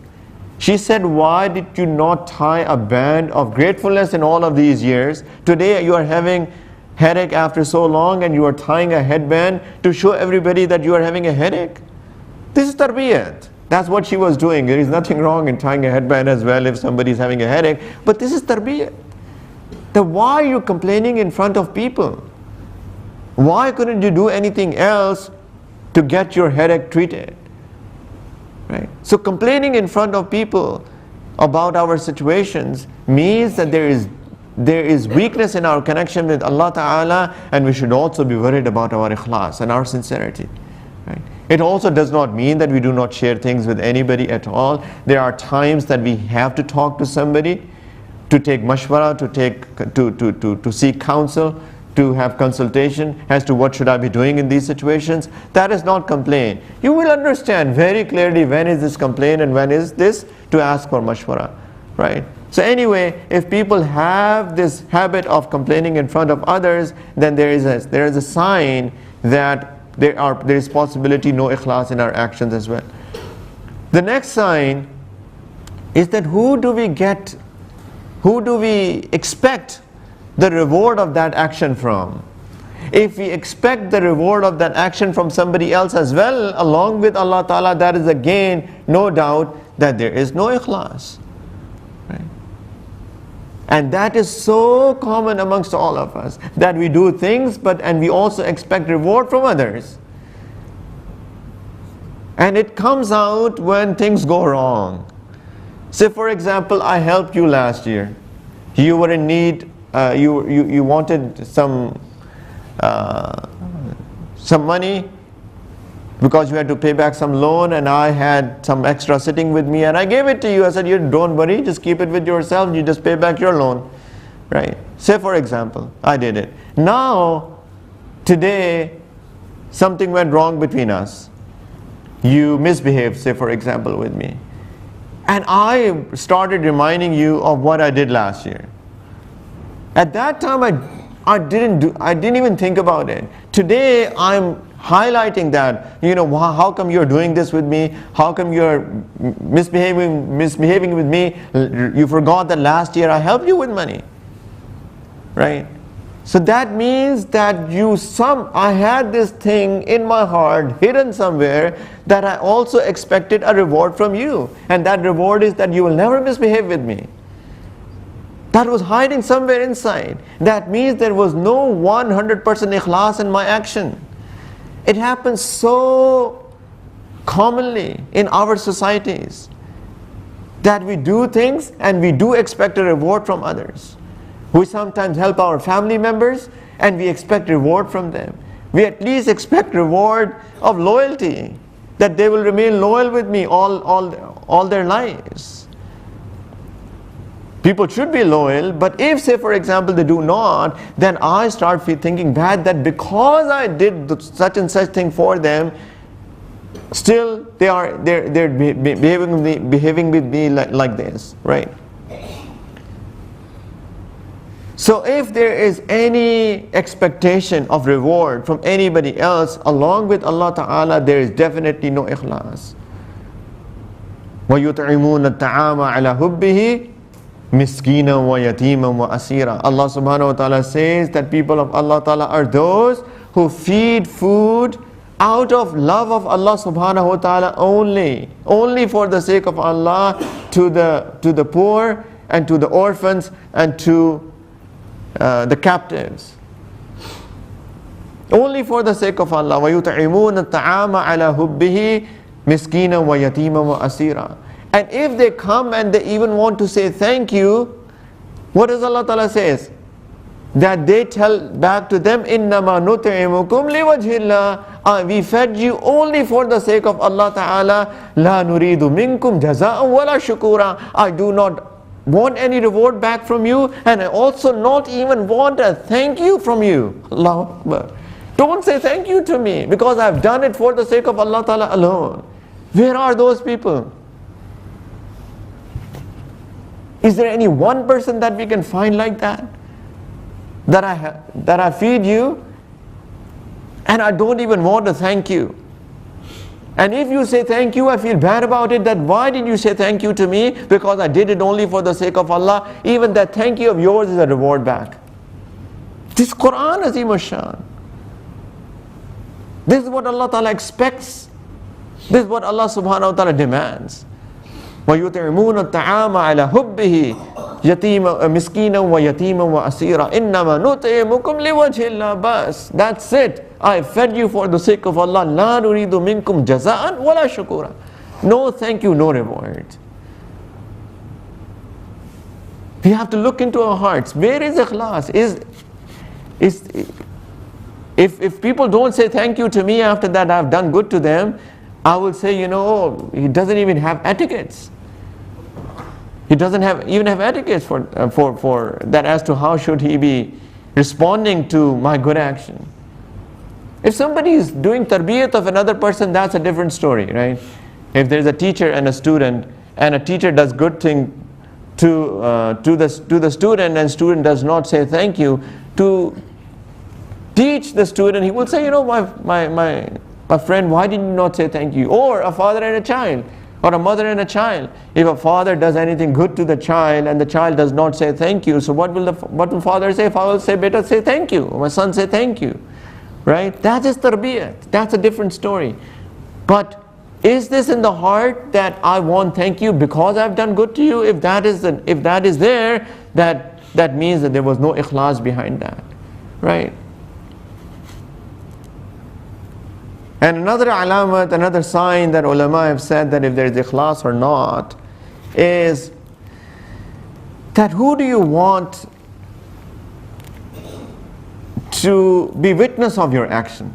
She said, why did you not tie a band of gratefulness in all of these years? Today you are having headache after so long and you are tying a headband to show everybody that you are having a headache. This is tarbiyat. That's what she was doing. There is nothing wrong in tying a headband as well if somebody is having a headache. But this is tarbiyat. Then why are you complaining in front of people? Why couldn't you do anything else to get your headache treated? Right? So complaining in front of people about our situations means that there is weakness in our connection with Allah Ta'ala, and we should also be worried about our ikhlas and our sincerity. Right? It also does not mean that we do not share things with anybody at all. There are times that we have to talk to somebody, to take mashwara, to seek counsel, to have consultation as to what should I be doing in these situations. That is not complaint. You will understand very clearly when is this complaint and when is this to ask for mashwara, right? So anyway, if people have this habit of complaining in front of others, then there is a sign that there is possibility no ikhlas in our actions as well. The next sign is that who do we expect the reward of that action from? If we expect the reward of that action from somebody else as well, along with Allah Ta'ala, that is again no doubt that there is no ikhlas. Right? And that is so common amongst all of us, that we do things and we also expect reward from others. And it comes out when things go wrong. Say for example, I helped you last year. You were in need. You wanted some money because you had to pay back some loan, and I had some extra sitting with me and I gave it to you. I said, you don't worry, just keep it with yourself, you just pay back your loan, right? Say for example, I did it. Now, today, something went wrong between us. You misbehaved, say for example, with me. And I started reminding you of what I did last year. At that time, I didn't even think about it. Today, I'm highlighting that, how come you're doing this with me? How come you're misbehaving with me? You forgot that last year I helped you with money, right? So that means that I had this thing in my heart, hidden somewhere, that I also expected a reward from you. And that reward is that you will never misbehave with me. That was hiding somewhere inside. That means there was no 100% ikhlas in my action. It happens so commonly in our societies that we do things and we do expect a reward from others. We sometimes help our family members and we expect reward from them. We at least expect reward of loyalty, that they will remain loyal with me all their lives. People should be loyal, but if, say for example, they do not, then I start thinking bad that because I did such and such thing for them, still they're behaving with me like this, right? So if there is any expectation of reward from anybody else along with Allah Ta'ala, there is definitely no ikhlas. وَيُطْعِمُونَ الطَّعَامَ عَلَى حُبِّهِ miskina wa yatima wa asira. Allah subhanahu wa ta'ala says that people of Allah ta'ala are those who feed food out of love of Allah subhanahu wa ta'ala only for the sake of Allah, to the poor and to the orphans and to the captives. Only for the sake of Allah. وَيُطْعِمُونَ الطَّعَامَ عَلَى حُبِّهِ miskina wa yatima wa asira. And if they come and they even want to say thank you, what does Allah Ta'ala says? That they tell back to them, إِنَّمَا نُطْعِمُكُمْ لِوَجْهِ اللَّهِ. We fed you only for the sake of Allah Ta'ala. لَا نُرِيدُ مِنْكُمْ جَزَاءً وَلَا شُكُورًا. I do not want any reward back from you, and I also not even want a thank you from you. Allahu Akbar. Don't say thank you to me, because I've done it for the sake of Allah Ta'ala alone. Where are those people? Is there any one person that we can find like that? That I feed you and I don't even want to thank you. And if you say thank you, I feel bad about it, that why did you say thank you to me? Because I did it only for the sake of Allah. Even that thank you of yours is a reward back. This Quran, Azim Shan. This is what Allah Ta'ala expects. This is what Allah Subhanahu wa Ta'ala demands. وَيُطْعِمُونَ الطَّعَامَ عَلَى حُبِّهِ يَتِيمًا مِسْكِينًا وَيَتِيمًا وَأَسِيرًا إِنَّمَا نُطْعِمُكُمْ لِوَجْهِ اللَّهِ بَسْ. That's it. I fed you for the sake of Allah. لَا نُرِيدُ مِنْكُمْ جَزَاءً وَلَا شُكُورًا. No thank you, no reward. We have to look into our hearts. Where is ikhlas? If people don't say thank you to me after that I've done good to them, I will say, he doesn't even have etiquettes. He doesn't even have etiquettes for that as to how should he be responding to my good action. If somebody is doing tarbiyat of another person, that's a different story, right? If there's a teacher and a student, and a teacher does good thing to the student, and student does not say thank you, to teach the student, he will say, my friend, why did you not say thank you? Or a father and a child, or a mother and a child. If a father does anything good to the child and the child does not say thank you, so what will father say? Father will say, beta, say thank you. Or my son, say thank you. Right? That is tarbiyat. That's a different story. But is this in the heart that I want thank you because I've done good to you? If that is there, that means that there was no ikhlas behind that. Right? And another alamat, another sign that ulama have said that if there is ikhlas or not, is that who do you want to be witness of your action?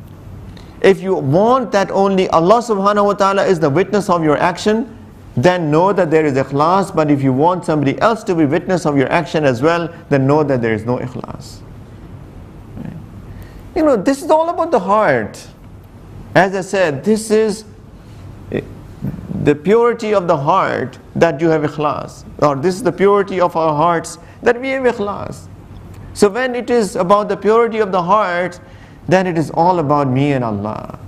If you want that only Allah subhanahu wa ta'ala is the witness of your action, then know that there is ikhlas. But if you want somebody else to be witness of your action as well, then know that there is no ikhlas. Right? This is all about the heart. As I said, this is the purity of the heart that you have ikhlas. Or this is the purity of our hearts that we have ikhlas. So when it is about the purity of the heart, then it is all about me and Allah.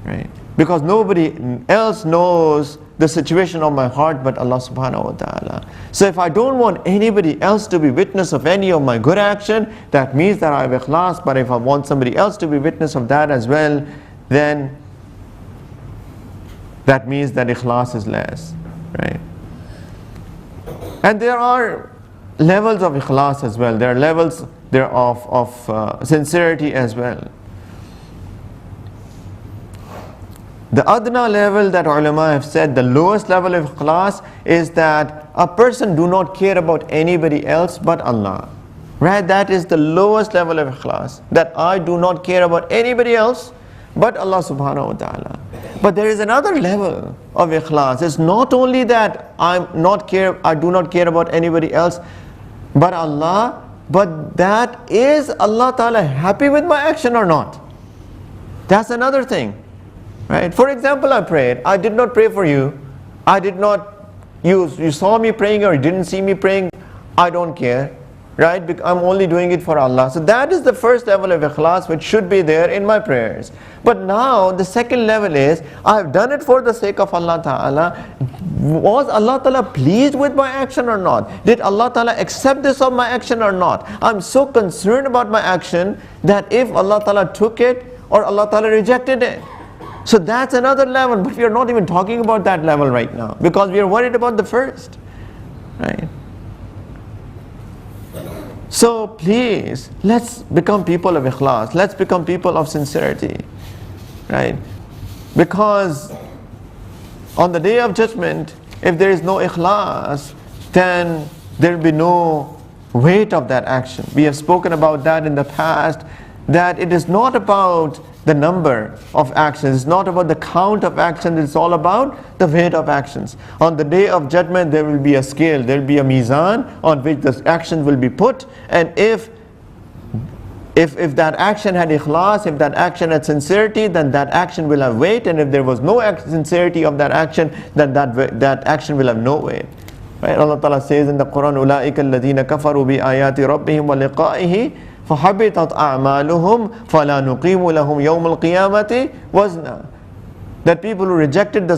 Right? Because nobody else knows the situation of my heart but Allah subhanahu wa ta'ala. So if I don't want anybody else to be witness of any of my good action, that means that I have ikhlas. But if I want somebody else to be witness of that as well, then that means that ikhlas is less. Right? And there are levels of ikhlas as well. There are levels of sincerity as well. The adna level that ulama have said, the lowest level of ikhlas, is that a person do not care about anybody else but Allah. Right? That is the lowest level of ikhlas. That I do not care about anybody else but Allah subhanahu wa ta'ala. But there is another level of ikhlas. It's not only that I do not care about anybody else but Allah, but that is Allah ta'ala happy with my action or not? That's another thing. Right? For example, I prayed. I did not pray for you. You saw me praying or you didn't see me praying. I don't care. Right? I'm only doing it for Allah. So that is the first level of ikhlas which should be there in my prayers. But now the second level is, I've done it for the sake of Allah Ta'ala. Was Allah Ta'ala pleased with my action or not? Did Allah Ta'ala accept this of my action or not? I'm so concerned about my action that if Allah Ta'ala took it or Allah Ta'ala rejected it. So that's another level, but we are not even talking about that level right now because we are worried about the first. Right? So please, let's become people of ikhlas. Let's become people of sincerity. Right? Because on the day of judgment, if there is no ikhlas, then there will be no weight of that action. We have spoken about that in the past, that it is not about the number of actions, it's not about the count of actions, it's all about the weight of actions. On the day of judgment, there will be a scale, there will be a mizan on which the action will be put, and if that action had ikhlas, if that action had sincerity, then that action will have weight, and if there was no sincerity of that action, then that action will have no weight. Right? Allah Ta'ala says in the Quran, أُولَٰئِكَ الَّذِينَ كَفَرُوا بِآيَاتِ رَبِّهِمْ وَلِقَائِهِ فَحَبِطَتْ أَعْمَالُهُمْ فَلَا نُقِيمُ لَهُمْ يَوْمَ الْقِيَامَةِ وَزْنًا. that people who rejected the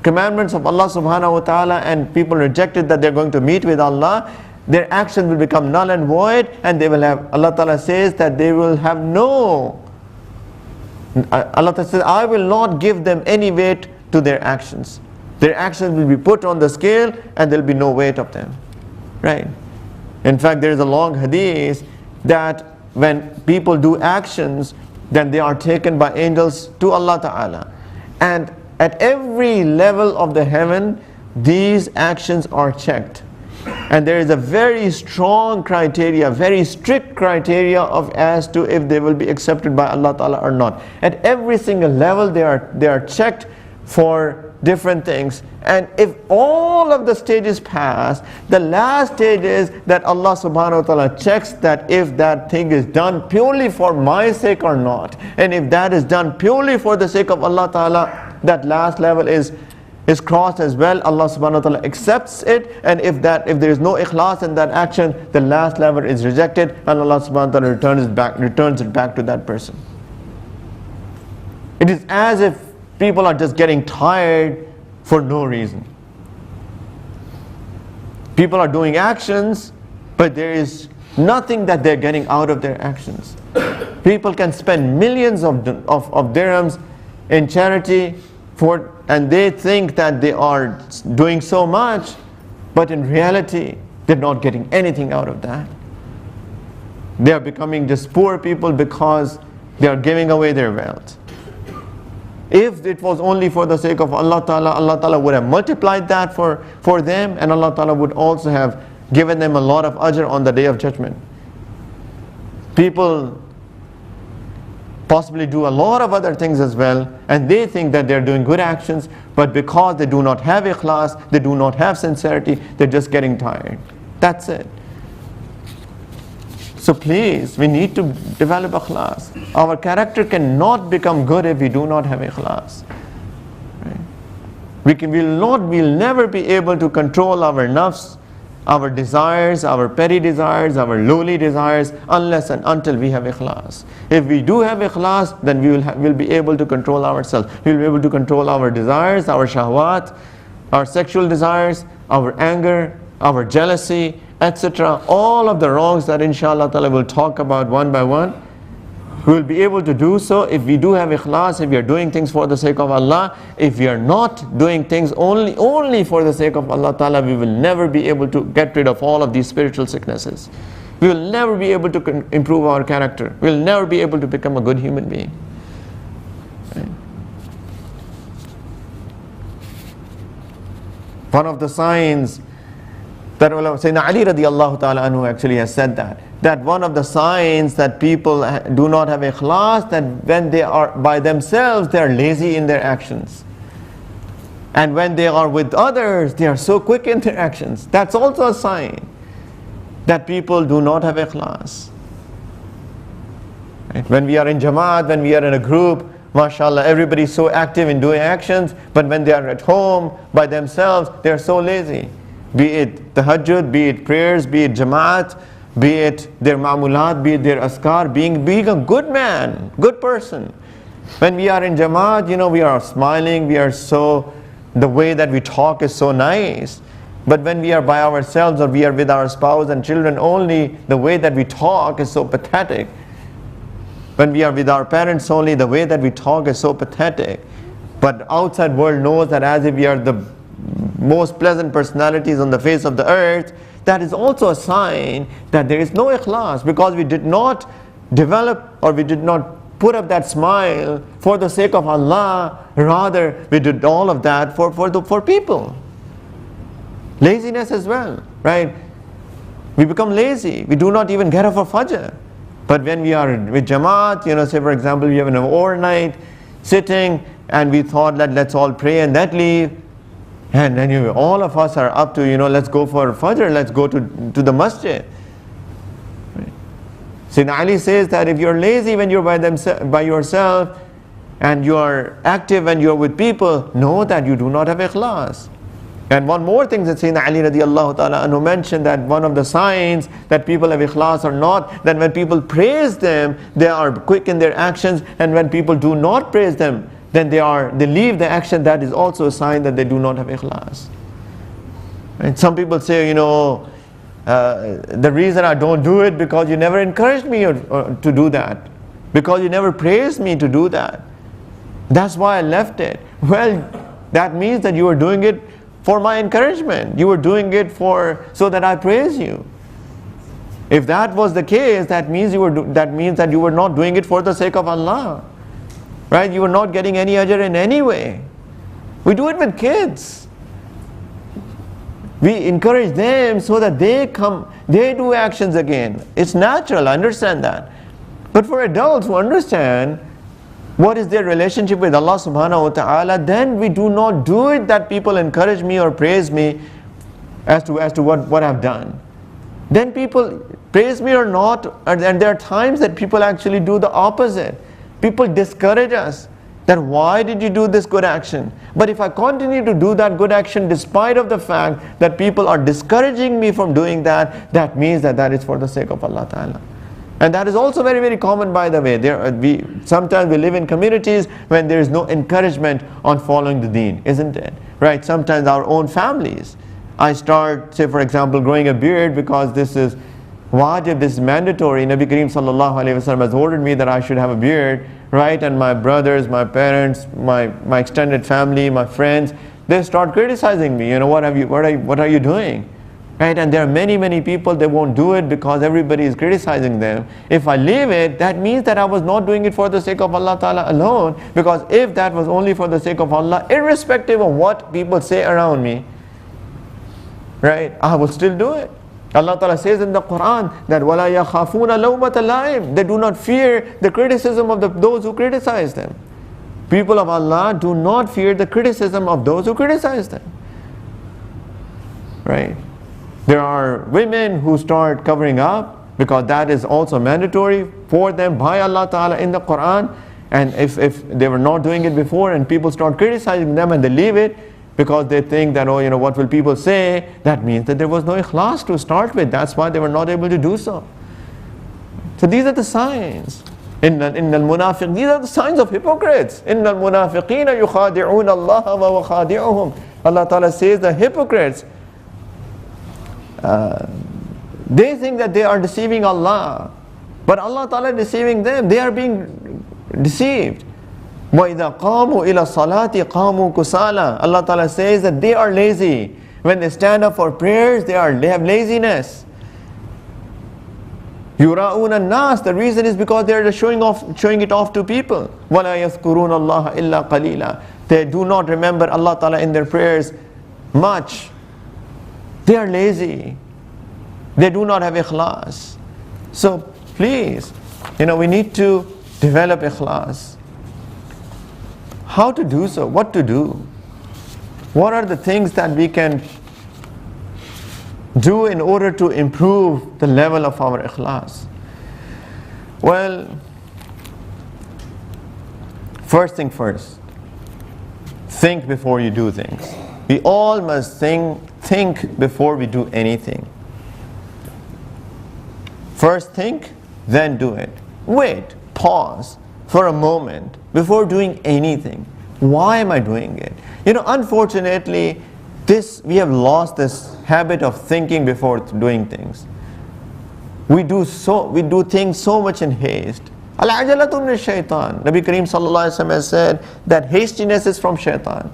commandments of Allah subhanahu wa ta'ala, and people rejected that they're going to meet with Allah, their actions will become null and void, and they will have, Allah ta'ala says that they will have no, Allah ta'ala says, I will not give them any weight to their actions. Their actions will be put on the scale and there will be no weight of them. Right? In fact, there is a long hadith that when people do actions, then they are taken by angels to Allah Ta'ala. And at every level of the heaven, these actions are checked. And there is a very strong criteria, very strict criteria of as to if they will be accepted by Allah Ta'ala or not. At every single level, they are checked for different things, and if all of the stages pass, the last stage is that Allah subhanahu wa ta'ala checks that if that thing is done purely for my sake or not. And if that is done purely for the sake of Allah ta'ala, that last level is crossed as well. Allah subhanahu wa ta'ala accepts it, and if there is no ikhlas in that action, the last level is rejected, and Allah subhanahu wa ta'ala returns it back to that person. It is as if people are just getting tired for no reason. People are doing actions, but there is nothing that they're getting out of their actions. People can spend millions of dirhams in charity and they think that they are doing so much, but in reality, they're not getting anything out of that. They are becoming just poor people because they are giving away their wealth. If it was only for the sake of Allah Ta'ala would have multiplied that for them, and Allah Ta'ala would also have given them a lot of ajr on the Day of Judgment. People possibly do a lot of other things as well, and they think that they're doing good actions, but because they do not have ikhlas, they do not have sincerity, they're just getting tired. That's it. So please, we need to develop ikhlas. Our character cannot become good if we do not have ikhlas. Right? We'll never be able to control our nafs, our desires, our petty desires, our lowly desires, unless and until we have ikhlas. If we do have ikhlas, then we'll be able to control ourselves. We'll be able to control our desires, our shahwat, our sexual desires, our anger, our jealousy, etc. All of the wrongs that inshallah ta'ala we'll talk about one by one. We will be able to do so if we do have ikhlas, if we are doing things for the sake of Allah. If we are not doing things only for the sake of Allah ta'ala, we will never be able to get rid of all of these spiritual sicknesses. We will never be able to improve our character. We will never be able to become a good human being. Right? One of the signs that Sayyidina Ali radiallahu ta'ala anhu actually has said that one of the signs that people do not have ikhlas, that when they are by themselves, they are lazy in their actions. And when they are with others, they are so quick in their actions. That's also a sign that people do not have ikhlas. Right? When we are in Jamaat, when we are in a group, mashallah, everybody is so active in doing actions, but when they are at home by themselves, they are so lazy. Be it tahajjud, be it prayers, be it jamaat, be it their ma'mulat, be it their askar, being a good man, good person. When we are in jamaat, we are smiling, the way that we talk is so nice. But when we are by ourselves or we are with our spouse and children only, the way that we talk is so pathetic. When we are with our parents only, the way that we talk is so pathetic. But outside world knows that as if we are the most pleasant personalities on the face of the earth, that is also a sign that there is no ikhlas, because we did not develop or we did not put up that smile for the sake of Allah. Rather, we did all of that for people. Laziness as well, right? We become lazy. We do not even get up for Fajr. But when we are with Jamaat, say for example, we have an overnight sitting and we thought that let's all pray and then leave. And then all of us are up to, let's go for Fajr, let's go to the masjid. Right? Sayyidina Ali says that if you're lazy when you're by yourself and you're active and you're with people, know that you do not have ikhlas. And one more thing that Sayyidina Ali radiallahu ta'ala anhu mentioned, that one of the signs that people have ikhlas or not, that when people praise them, they are quick in their actions, and when people do not praise them, then they leave the action. That is also a sign that they do not have ikhlas. And some people say, the reason I don't do it because you never encouraged me to do that, because you never praised me to do that. That's why I left it. Well, that means that you were doing it for my encouragement. You were doing it so that I praise you. If that was the case, that means that you were not doing it for the sake of Allah, right? You were not getting any ajr in any way. We do it with kids. We encourage them so that they do actions again. It's natural, I understand that. But for adults who understand what is their relationship with Allah subhanahu wa ta'ala, then we do not do it that people encourage me or praise me as to what I've done. Then people praise me or not, and there are times that people actually do the opposite. People discourage us, that why did you do this good action? But if I continue to do that good action despite of the fact that people are discouraging me from doing that, that means that is for the sake of Allah ta'ala. And that is also very, very common, by the way. Sometimes we live in communities when there is no encouragement on following the deen, isn't it? Right? Sometimes our own families. I start, say for example, growing a beard because this is wajib, this is mandatory. Nabi Kareem sallallahu alayhi wa sallam has ordered me that I should have a beard, right? And my brothers, my parents, my extended family, my friends, they start criticizing me. What are you doing? Right? And there are many, many people, they won't do it because everybody is criticizing them. If I leave it, that means that I was not doing it for the sake of Allah Ta'ala alone. Because if that was only for the sake of Allah, irrespective of what people say around me, right, I will still do it. Allah Ta'ala says in the Quran that وَلَا يَخَافُونَ لَوْمَةَ لَائِمٍ. They do not fear the criticism of those who criticize them. People of Allah do not fear the criticism of those who criticize them. Right? There are women who start covering up because that is also mandatory for them by Allah Ta'ala in the Quran. And if they were not doing it before and people start criticizing them and they leave it because they think that, what will people say? That means that there was no ikhlas to start with. That's why they were not able to do so. So these are the signs. These are the signs of hypocrites. إِنَّ الْمُنَافِقِينَ يُخَادِعُونَ اللَّهَ وَهُوَ خَادِعُهُم. Allah Ta'ala says the hypocrites, they think that they are deceiving Allah, but Allah Ta'ala is deceiving them. They are being deceived. وَإِذَا قَامُوا إِلَى الصَّلَاةِ قَامُوا كُسَالًا. Allah Ta'ala says that they are lazy. When they stand up for prayers, they have laziness. يُرَاءُونَ النَّاسِ. The reason is because they are showing it off to people. وَلَا يَذْكُرُونَ اللَّهَ إِلَّا قَلِيلًا. They do not remember Allah Ta'ala in their prayers much. They are lazy. They do not have ikhlas. So please, we need to develop ikhlas. How to do so? What to do? What are the things that we can do in order to improve the level of our ikhlas? Well, first thing first, think before you do things. We all must think before we do anything. First think, then do it. Wait, pause for a moment before doing anything. Why am I doing it? Unfortunately, we have lost this habit of thinking before doing things. We do things so much in haste. Al-ajalatu min ash-shaytan. Nabi Kareem sallallahu alaihi wasallam has said that hastiness is from shaitan.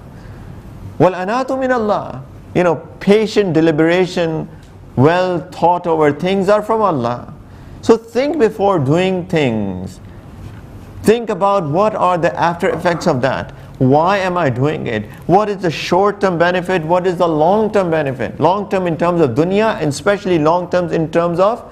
Wal-anatu min Allah. Patient deliberation, well thought over things are from Allah. So think before doing things. Think about what are the after effects of that. Why am I doing it? What is the short-term benefit? What is the long-term benefit? Long-term in terms of dunya, and especially long-term in terms of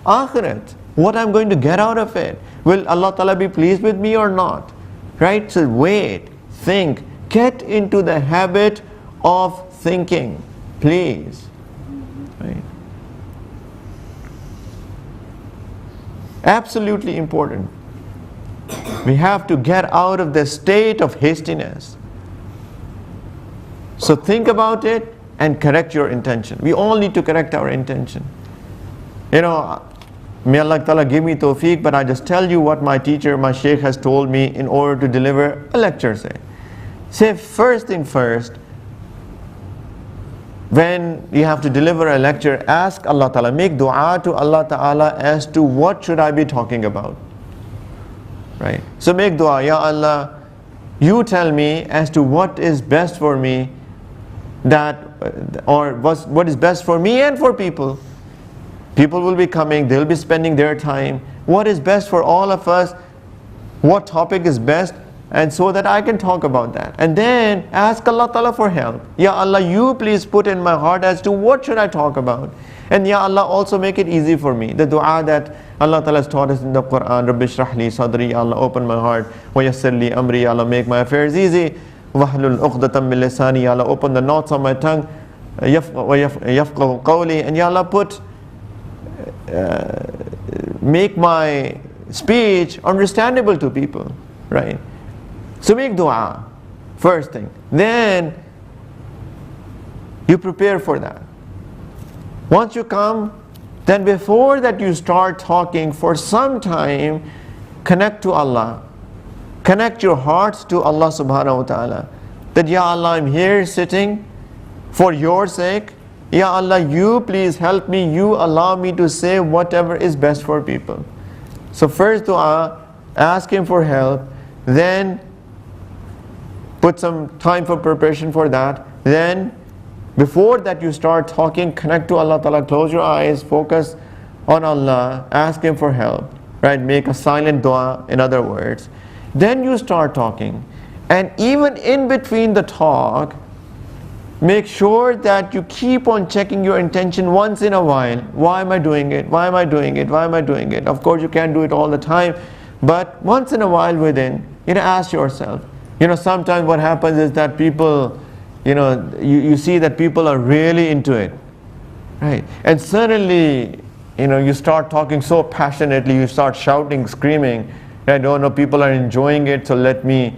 akhirat. What I'm going to get out of it. Will Allah Ta'ala be pleased with me or not? Right? So wait, think, get into the habit of thinking, please. Right? Absolutely important. We have to get out of the state of hastiness. So think about it, and correct your intention. We all need to correct our intention. You know, may Allah Ta'ala give me tawfiq, but I just tell you what my teacher, my sheikh has told me in order to deliver a lecture, say first thing first, when you have to deliver a lecture, ask Allah Ta'ala, make dua to Allah Ta'ala as to what should I be talking about, right? So make dua, Ya Allah, you tell me as to what is best for me, what is best for me and for people. People will be coming, they'll be spending their time. What is best for all of us? What topic is best? And so that I can talk about that. And then ask Allah Ta'ala for help. Ya Allah, you please put in my heart as to what should I talk about. And Ya Allah, also make it easy for me. The dua that Allah Ta'ala has taught us in the Quran, Rabbi shrah li sadri, Ya Allah, open my heart. Wa yassir li amri, Ya Allah, make my affairs easy. Wahlul uqdatam min lisani, Ya Allah, open the knots on my tongue. Yafqahu qawli, and Ya Allah, make my speech understandable to people, right? So make dua, first thing. Then you prepare for that. Once you come, then before that you start talking, for some time, connect to Allah. Connect your hearts to Allah subhanahu wa ta'ala. That Ya Allah, I'm here sitting for your sake. Ya Allah, you please help me, you allow me to say whatever is best for people. So first dua, ask Him for help, then put some time for preparation for that. Then before that you start talking, connect to Allah Ta'ala, close your eyes, focus on Allah, ask Him for help, right? Make a silent dua, in other words. Then you start talking, and even in between the talk, make sure that you keep on checking your intention once in a while. Why am I doing it? Why am I doing it? Why am I doing it? Of course you can't do it all the time, but once in a while within, ask yourself. Sometimes what happens is that people, you see that people are really into it, right? And suddenly, you start talking so passionately, you start shouting, screaming. I don't know, people are enjoying it, so let me,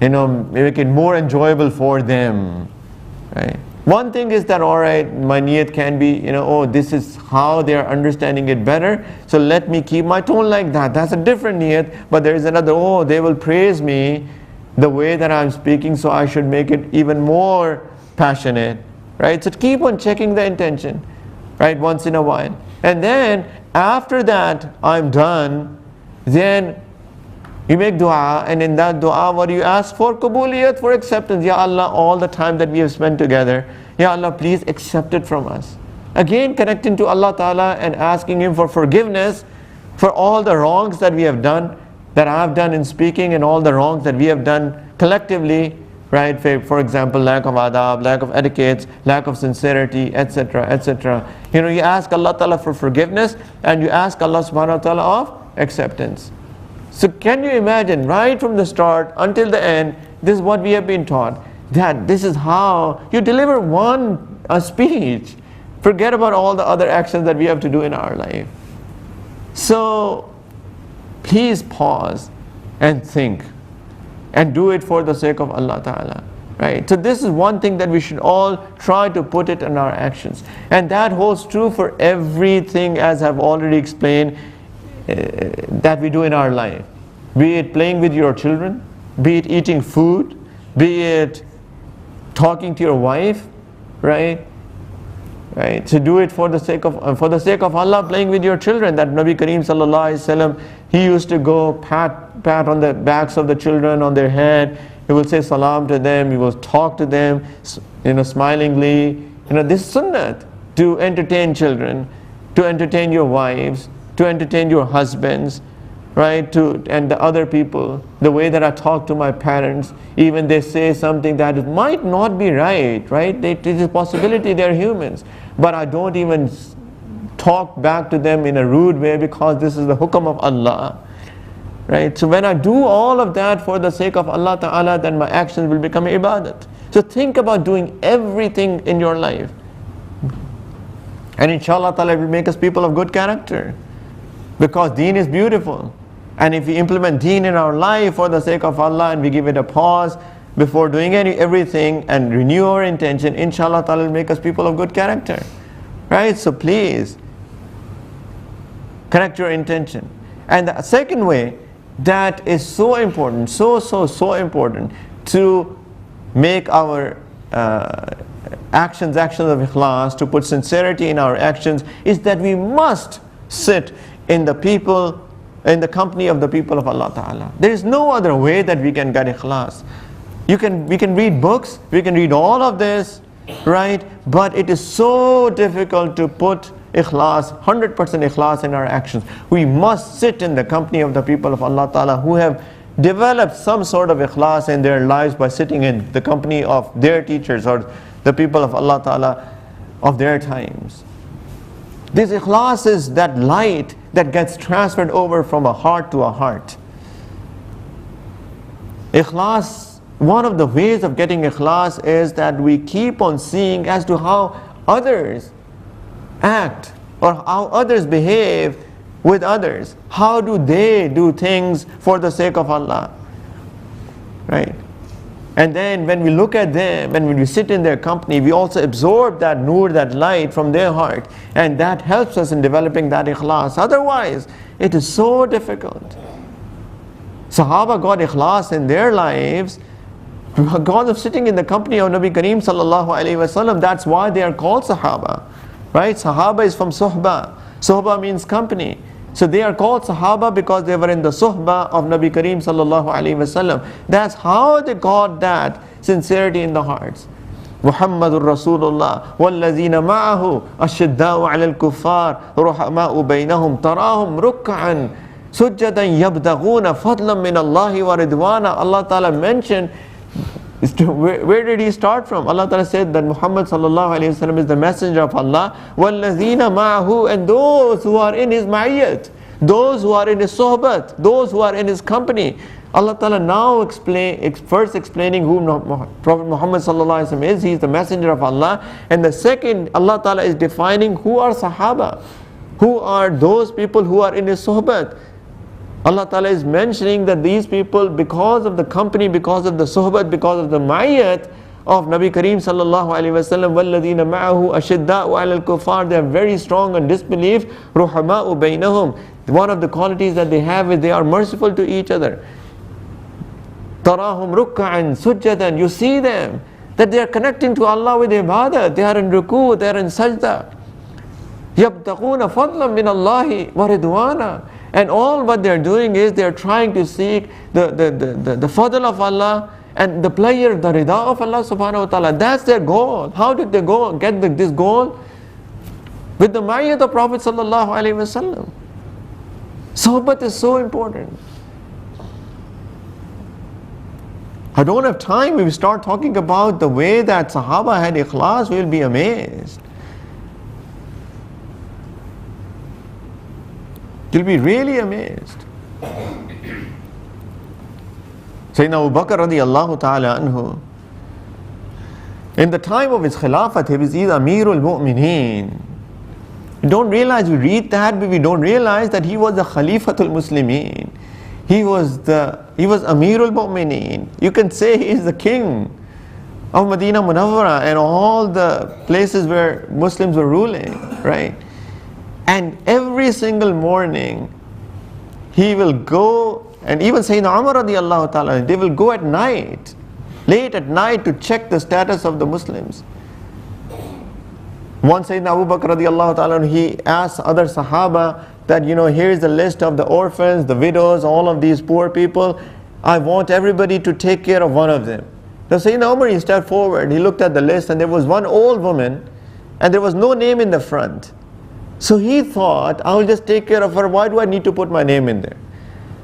make it more enjoyable for them. Right. One thing is that, all right, my niyat can be, this is how they are understanding it better, so let me keep my tone like that. That's a different niyat. But there is another, they will praise me the way that I'm speaking, so I should make it even more passionate. Right? So keep on checking the intention, right, once in a while. And then after that, I'm done, then you make dua, and in that dua, what do you ask for? Qabuliyat, for acceptance. Ya Allah, all the time that we have spent together, Ya Allah, please accept it from us. Again, connecting to Allah Ta'ala and asking Him for forgiveness for all the wrongs that we have done, that I have done in speaking, and all the wrongs that we have done collectively, right? For example, lack of adab, lack of etiquettes, lack of sincerity, etc., etc. You ask Allah Ta'ala for forgiveness, and you ask Allah Subhanahu wa Ta'ala of acceptance. So can you imagine, right from the start until the end, this is what we have been taught, that this is how you deliver a speech. Forget about all the other actions that we have to do in our life. So please pause and think, and do it for the sake of Allah Ta'ala. Right? So this is one thing that we should all try to put it in our actions. And that holds true for everything, as I've already explained, that we do in our life. Be it playing with your children, be it eating food, be it talking to your wife, right? Right? So do it for the sake of Allah, playing with your children. That Nabi Kareem Sallallahu Alaihi Wasallam, he used to go pat on the backs of the children, on their head. He will say salam to them, he will talk to them, smilingly. This is sunnat, to entertain children, to entertain your wives, to entertain your husbands, right? And the other people. The way that I talk to my parents, even they say something that might not be right? It is a possibility, they're humans. But I don't even talk back to them in a rude way, because this is the hukam of Allah. Right? So when I do all of that for the sake of Allah Ta'ala, then my actions will become ibadat. So think about doing everything in your life. And inshallah Ta'ala, it will make us people of good character. Because deen is beautiful. And if we implement deen in our life for the sake of Allah, and we give it a pause, before doing everything and renew our intention, inshallah ta'ala will make us people of good character. Right? So please, correct your intention. And the second way that is so important, so important to make our actions of ikhlas, to put sincerity in our actions, is that we must sit in the company of the people of Allah Ta'ala. There is no other way that we can get ikhlas. We can read books, we can read all of this, right? But it is so difficult to put ikhlas, 100% ikhlas in our actions. We must sit in the company of the people of Allah Ta'ala who have developed some sort of ikhlas in their lives by sitting in the company of their teachers or the people of Allah Ta'ala of their times. This ikhlas is that light that gets transferred over from a heart to a heart. Ikhlas, one of the ways of getting ikhlas is that we keep on seeing as to how others act or how others behave with others. How do they do things for the sake of Allah? Right? And then when we look at them and when we sit in their company, we also absorb that nur, that light from their heart, and that helps us in developing that ikhlas. Otherwise, it is so difficult. Sahaba got ikhlas in their lives because of sitting in the company of Nabi Kareem sallallahu alaihi wasallam. That's why they are called Sahaba. Right? Sahaba is from Suhba. Suhba means company. So they are called Sahaba because they were in the Suhba of Nabi Kareem sallallahu alaihi wasallam. That's how they got that sincerity in the hearts. Muhammadur Rasulullah wallazina ma'ahu ashidda'u 'alal kuffar ruhama'u bainahum tarahum ruk'an sujjadan yabtaghuna fadlan min Allahi wa ridwana. Allah Ta'ala mentioned, where did he start from? Allah Ta'ala said that Muhammad sallallahu alayhi wa sallam is the messenger of Allah. وَالَّذِينَ مَعَهُ, and those who are in his ma'iyyat, those who are in his sohbat, those who are in his company. Allah Ta'ala now first explaining who Prophet Muhammad sallallahu alayhi wa sallam is. He is the messenger of Allah. And the second, Allah Ta'ala is defining who are Sahaba, who are those people who are in his sohbat. Allah Ta'ala is mentioning that these people, because of the company, because of the sohbat, because of the ma'iyat of Nabi Kareem sallallahu alaihi wasallam, وَالَّذِينَ مَعَهُ أَشِدَّاءُ عَلَى الْكُفَّارِ, they are very strong on disbelief. رُحَمَاءُ بَيْنَهُمْ, one of the qualities that they have is they are merciful to each other. تَرَاهُمْ رُكَّعًا سُجَّدًا, you see them, that they are connecting to Allah with ibadah, they are in ruku, they are in sajda. يَبْتَقُونَ فَضْلًا مِنَ اللَّهِ وَرِضْوَانًا, and all what they are doing is they are trying to seek the fadl of Allah and the pleasure, the rida of Allah subhanahu wa ta'ala. That's their goal. How did they get this goal? With the ma'iyat of Prophet sallallahu alaihi wasallam. Sohbat is so important. I don't have time. If we start talking about the way that Sahaba had ikhlas, we will be amazed. You'll be really amazed. Sayyidina Abu Bakr radiallahu ta'ala anhu, in the time of his khilafat, he was Amirul Mu'mineen. We don't realize, we read that, but we don't realize that he was the Khalifatul Muslimin. He was Amirul Mu'mineen. You can say he is the king of Medina Munawwara and all the places where Muslims were ruling, right? And every single morning, he will go, and even Sayyidina Umar radiallahu ta'ala, they will go at night, late at night, to check the status of the Muslims. Once Sayyidina Abu Bakr radiallahu ta'ala, he asked other Sahaba that, here's the list of the orphans, the widows, all of these poor people. I want everybody to take care of one of them. Now Sayyidina Umar, he stepped forward, he looked at the list, and there was one old woman, and there was no name in the front. So he thought, I will just take care of her. Why do I need to put my name in there?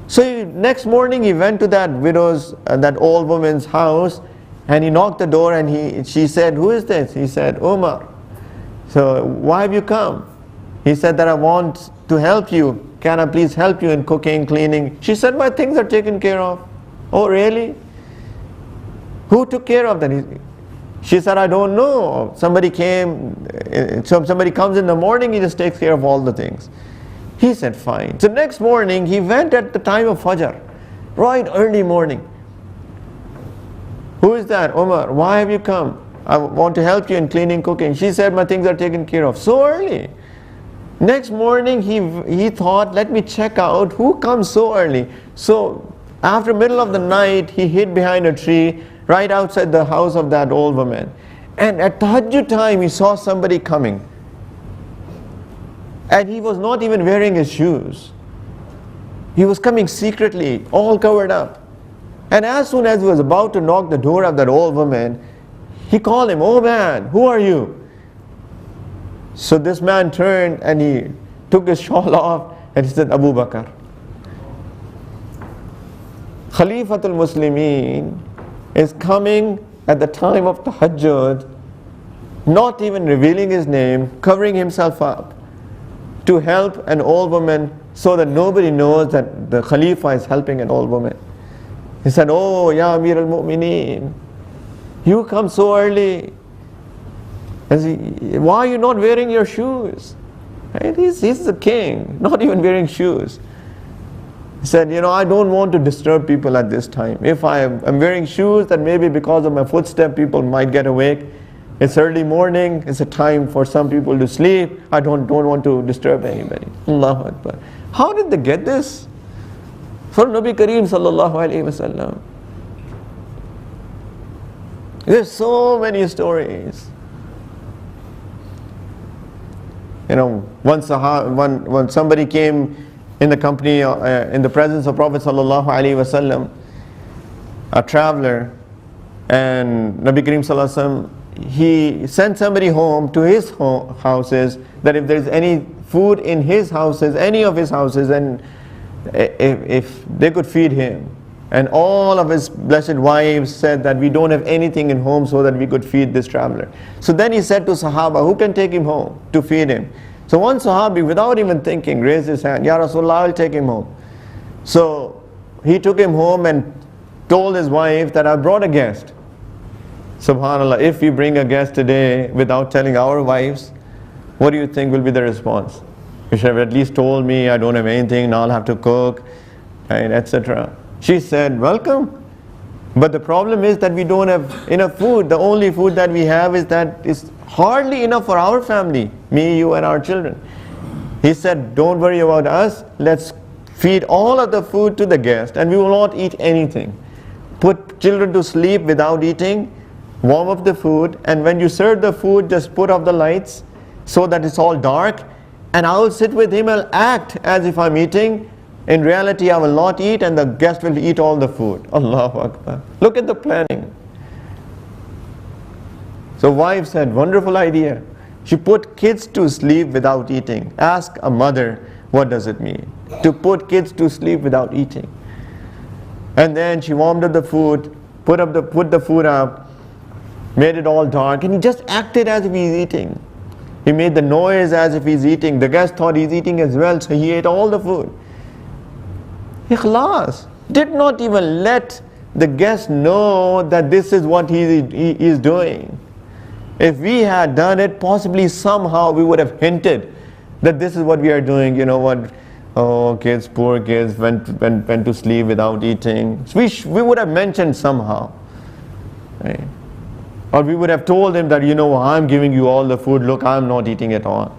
So next morning he went to that widow's, that old woman's house, and he knocked the door, and she said, who is this? He said, Umar. So why have you come? He said that I want to help you. Can I please help you in cooking, cleaning? She said, my things are taken care of. Oh really? Who took care of that? She said, I don't know. Somebody came, so somebody comes in the morning, he just takes care of all the things. He said, fine. So next morning, he went at the time of Fajr, right early morning. Who is that? Umar. Why have you come? I want to help you in cleaning, cooking. She said, my things are taken care of. So early. Next morning he thought, let me check out who comes so early. So after middle of the night, he hid behind a tree right outside the house of that old woman. And at tahajjud time, he saw somebody coming. And he was not even wearing his shoes. He was coming secretly, all covered up. And as soon as he was about to knock the door of that old woman, he called him, oh man, who are you? So this man turned and he took his shawl off and he said, Abu Bakr. Khalifatul Muslimin is coming at the time of tahajjud, not even revealing his name, covering himself up to help an old woman so that nobody knows that the Khalifa is helping an old woman. He said, oh, Ya Amir al-Mu'mineen, you come so early. Why are you not wearing your shoes? Right? He's the king, not even wearing shoes. He said, I don't want to disturb people at this time. If I'm wearing shoes, then maybe because of my footstep, people might get awake. It's early morning, it's a time for some people to sleep. I don't want to disturb anybody. Allahu Akbar. How did they get this? From Nabi Kareem sallallahu alayhi wasallam. There's so many stories. When somebody came in the company, in the presence of Prophet sallallahu alaihi wasallam, a traveler, and Nabi Kareem sallallahu alaihi wasallam, he sent somebody home to his houses, that if there's any food in his houses, any of his houses, and if they could feed him. And all of his blessed wives said that we don't have anything in home so that we could feed this traveler. So then he said to Sahaba, who can take him home to feed him? So one Sahabi, without even thinking, raised his hand, Ya Rasulullah, I'll take him home. So he took him home and told his wife that I brought a guest. SubhanAllah, if we bring a guest today without telling our wives, what do you think will be the response? You should have at least told me I don't have anything, now I'll have to cook, and etc. She said, welcome. But the problem is that we don't have enough food. The only food that we have is hardly enough for our family, me, you, and our children. He said, don't worry about us. Let's feed all of the food to the guest, and we will not eat anything. Put children to sleep without eating, warm up the food, and when you serve the food, just put off the lights so that it's all dark, and I will sit with him and act as if I'm eating. In reality, I will not eat, and the guest will eat all the food. Allahu Akbar. Look at the planning. So wife said, wonderful idea. She put kids to sleep without eating. Ask a mother, what does it mean to put kids to sleep without eating? And then she warmed up the food, put the food up, made it all dark, and he just acted as if he's eating. He made the noise as if he's eating. The guest thought he's eating as well, so he ate all the food. Ikhlas. Did not even let the guest know that this is what he is doing. If we had done it, possibly somehow we would have hinted that this is what we are doing. You know what? Oh, kids, poor kids, went to sleep without eating. So we would have mentioned somehow. Right? Or we would have told him that, I'm giving you all the food, look, I'm not eating at all.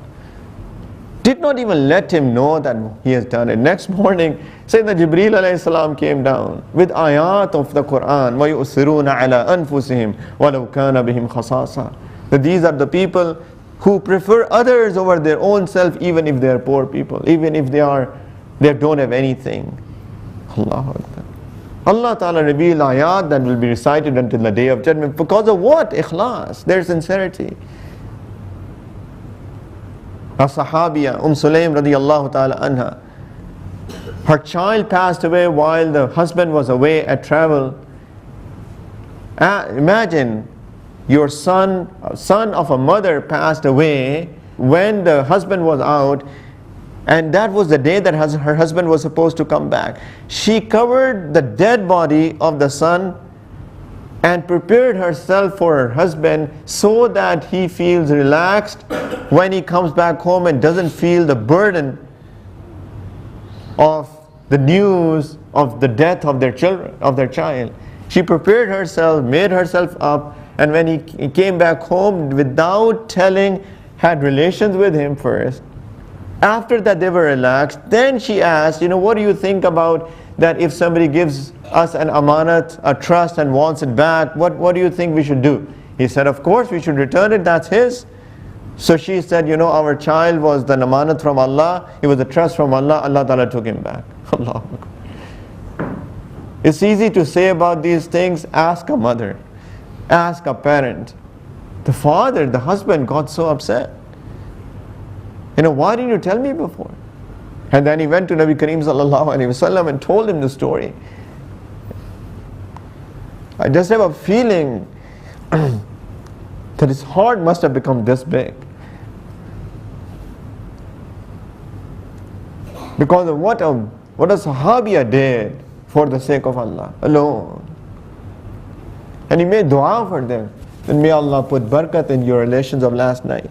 Did not even let him know that he has done it. Next morning, Sayyidina Jibreel alayhi salam came down with ayat of the Quran. وَيُؤْثِرُونَ عَلَىٰ أَنفُسِهِمْ وَلَوْ كَانَ بِهِمْ خَصَاصًا. That these are the people who prefer others over their own self, even if they are poor people, even if they don't have anything. Allahu Akbar. Allah Ta'ala revealed ayat that will be recited until the Day of Judgment. Because of what? Ikhlas, their sincerity. A Sahabiya, Sulaim radiyallahu ta'ala anha, her child passed away while the husband was away at travel. Imagine your son of a mother passed away when the husband was out, and that was the day that her husband was supposed to come back. She covered the dead body of the son and prepared herself for her husband so that he feels relaxed when he comes back home and doesn't feel the burden of the news of the death of their child. She prepared herself, made herself up, and when he came back home without telling, had relations with him first. After that they were relaxed. Then she asked, what do you think about that if somebody gives us an amanat, a trust, and wants it back, what do you think we should do? He said, of course we should return it, that's his. So she said, our child was the amanat from Allah, he was a trust from Allah, Allah Ta'ala took him back. Allah. It's easy to say about these things. Ask a mother, ask a parent. The father, the husband got so upset. Why didn't you tell me before? And then he went to Nabi Kareem sallallahu alaihi wasallam and told him the story. I just have a feeling that his heart must have become this big. Because of what a Sahabiya did for the sake of Allah alone. And he made dua for them. And may Allah put barakat in your relations of last night.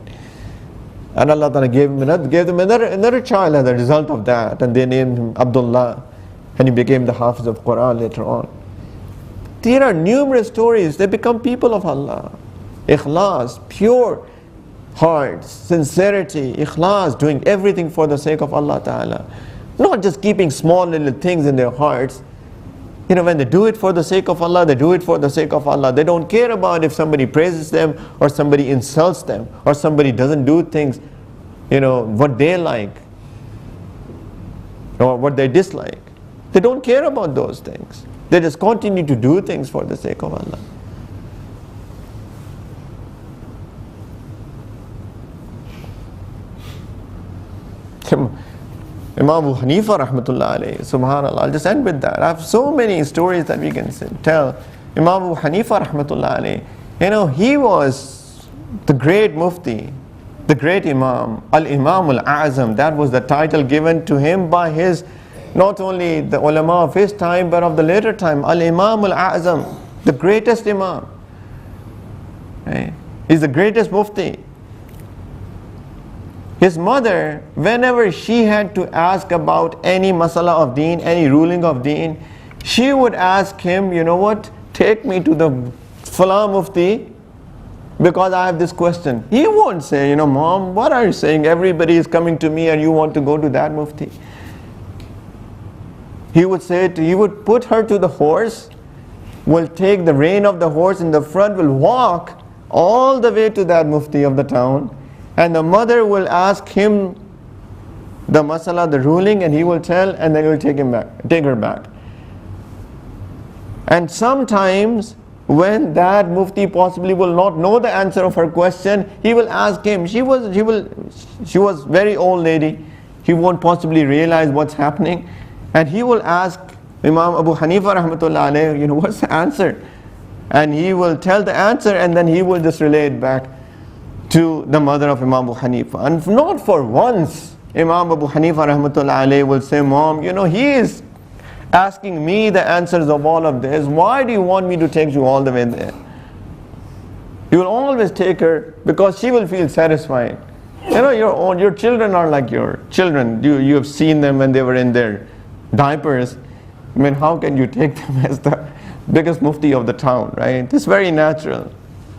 And Allah Ta'ala gave them another child as a result of that. And they named him Abdullah. And he became the Hafiz of Quran later on. There are numerous stories. They become people of Allah. Ikhlas, pure hearts, sincerity, ikhlas, doing everything for the sake of Allah Ta'ala. Not just keeping small little things in their hearts. When they do it for the sake of Allah, they do it for the sake of Allah. They don't care about if somebody praises them or somebody insults them or somebody doesn't do things, what they like or what they dislike. They don't care about those things. They just continue to do things for the sake of Allah. Imam Abu Hanifa rahmatullah alayhi, subhanallah, I'll just end with that. I have so many stories that we can tell. Imam Abu Hanifa rahmatullah alayhi, he was the great mufti, the great imam, al-imam al-azam. That was the title given to him by his, not only the ulama of his time, but of the later time, al-imam al-azam, the greatest imam. Right? He's the greatest mufti. His mother, whenever she had to ask about any masala of deen, any ruling of deen, she would ask him, take me to the Fala Mufti because I have this question. He won't say, Mom, what are you saying? Everybody is coming to me and you want to go to that Mufti. He would put her to the horse, will take the rein of the horse in the front, will walk all the way to that Mufti of the town. And the mother will ask him the masala, the ruling, and he will tell, and then he will take her back. And sometimes when that mufti possibly will not know the answer of her question, he will ask him. She was very old lady. He won't possibly realize what's happening. And he will ask Imam Abu Hanifa rahmatullah alayhi, what's the answer? And he will tell the answer, and then he will just relay it back to the mother of Imam Abu Hanifa. And not for once Imam Abu Hanifa rahmatullah alayhi will say, Mom, he is asking me the answers of all of this. Why do you want me to take you all the way there? You will always take her because she will feel satisfied. Your children are like your children. You have seen them when they were in their diapers. How can you take them as the biggest mufti of the town, right? It's very natural.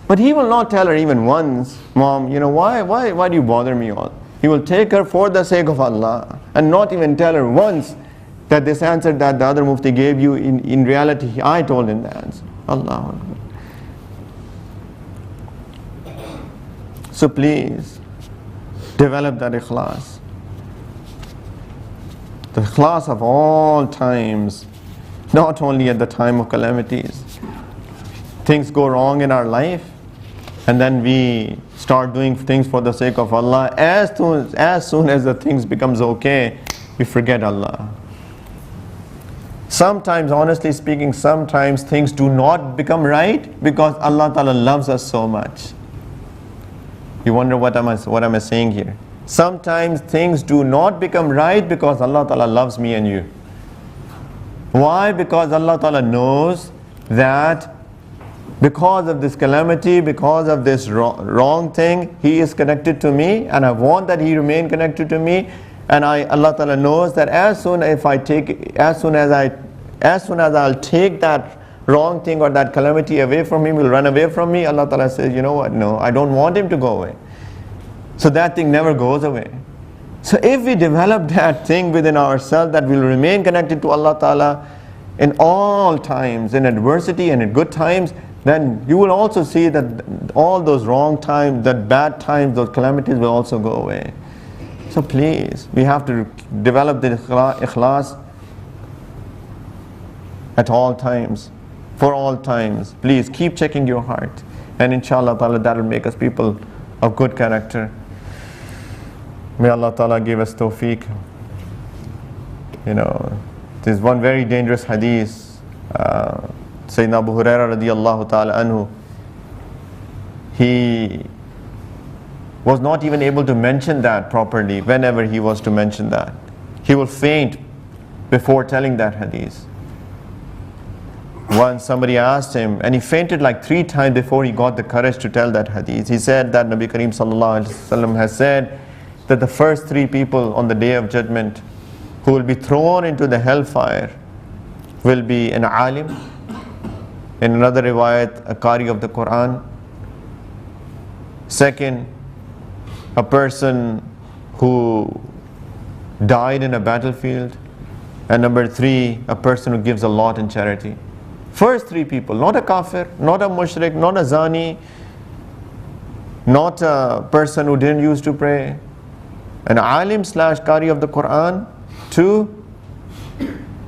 But he will not tell her even once, Mom, why do you bother me all? He will take her for the sake of Allah and not even tell her once that this answer that the other mufti gave you, in reality, I told him the answer. Allah Akbar. So please, develop that ikhlas. The ikhlas of all times, not only at the time of calamities. Things go wrong in our life, and then we start doing things for the sake of Allah. As soon as the things becomes okay, we forget Allah. Sometimes, honestly speaking, sometimes things do not become right because Allah Ta'ala loves us so much. You wonder what am I saying here? Sometimes things do not become right because Allah Ta'ala loves me and you. Why? Because Allah Ta'ala knows that because of this calamity, because of this wrong thing, he is connected to me, and I want that he remain connected to me. And Allah Ta'ala knows that as soon as I'll take that wrong thing or that calamity away from him, will run away from me. Allah Ta'ala says, you know what, no, I don't want him to go away. So that thing never goes away. So if we develop that thing within ourselves, that we'll remain connected to Allah Ta'ala in all times, in adversity and in good times, then you will also see that all those wrong times, that bad times, those calamities will also go away. So please, we have to develop the ikhlas at all times, for all times. Please keep checking your heart, and inshallah ta'ala that will make us people of good character. May Allah ta'ala give us tawfiq. You know, there's one very dangerous hadith. Sayyidina Abu Hurairah radiyallahu ta'ala anhu, he was not even able to mention that properly. Whenever he was to mention that, he will faint before telling that hadith. Once somebody asked him, and he fainted like 3 times before he got the courage to tell that hadith. He said that Nabi Kareem sallallahu alaihi wasallam has said that the first 3 people on the day of judgment who will be thrown into the hellfire will be an alim, in another riwayat a qari of the Quran, second a person who died in a battlefield, and number 3 a person who gives a lot in charity. First 3 people, not a kafir, not a mushrik, not a zani, not a person who didn't used to pray, an alim / qari of the Quran. 2,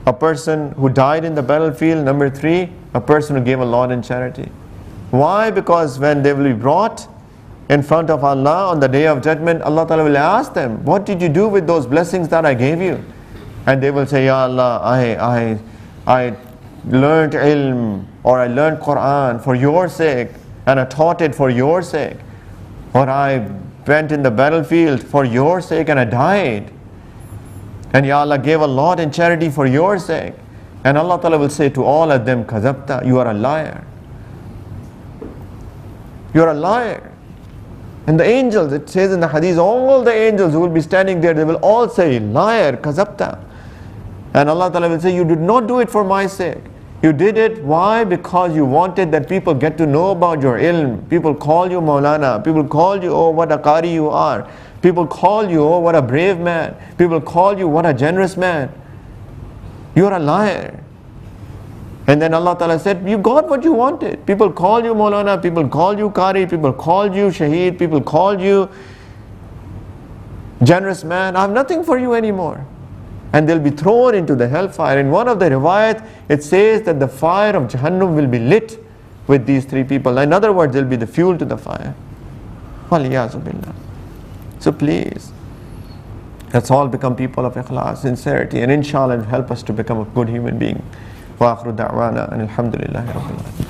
a person who died in the battlefield. Number 3, a person who gave a lot in charity. Why? Because when they will be brought in front of Allah on the day of judgment, Allah Ta'ala will ask them, what did you do with those blessings that I gave you? And they will say, Ya Allah, I learned ilm, or I learned Quran for your sake, and I taught it for your sake, or I went in the battlefield for your sake and I died, and Ya Allah gave a lot in charity for your sake. And Allah Ta'ala will say to all of them, Kazabta, you are a liar. You are a liar. And the angels, it says in the hadith, all the angels who will be standing there, they will all say, liar, Kazabta. And Allah Ta'ala will say, you did not do it for my sake. You did it, why? Because you wanted that people get to know about your ilm. People call you Maulana. People call you, oh, what a qari you are. People call you, oh, what a brave man. People call you, what a generous man. You are a liar. And then Allah Ta'ala said, you got what you wanted. People call you Maulana. People call you qari. People call you shaheed. People call you generous man. I have nothing for you anymore. And they'll be thrown into the hellfire. In one of the riwayat, it says that the fire of Jahannam will be lit with these 3 people. In other words, they'll be the fuel to the fire. Waliyazu billah. So please, let's all become people of ikhlas, sincerity, and inshallah help us to become a good human being. Wa akhiru da'wana and alhamdulillahi rabbil alamin.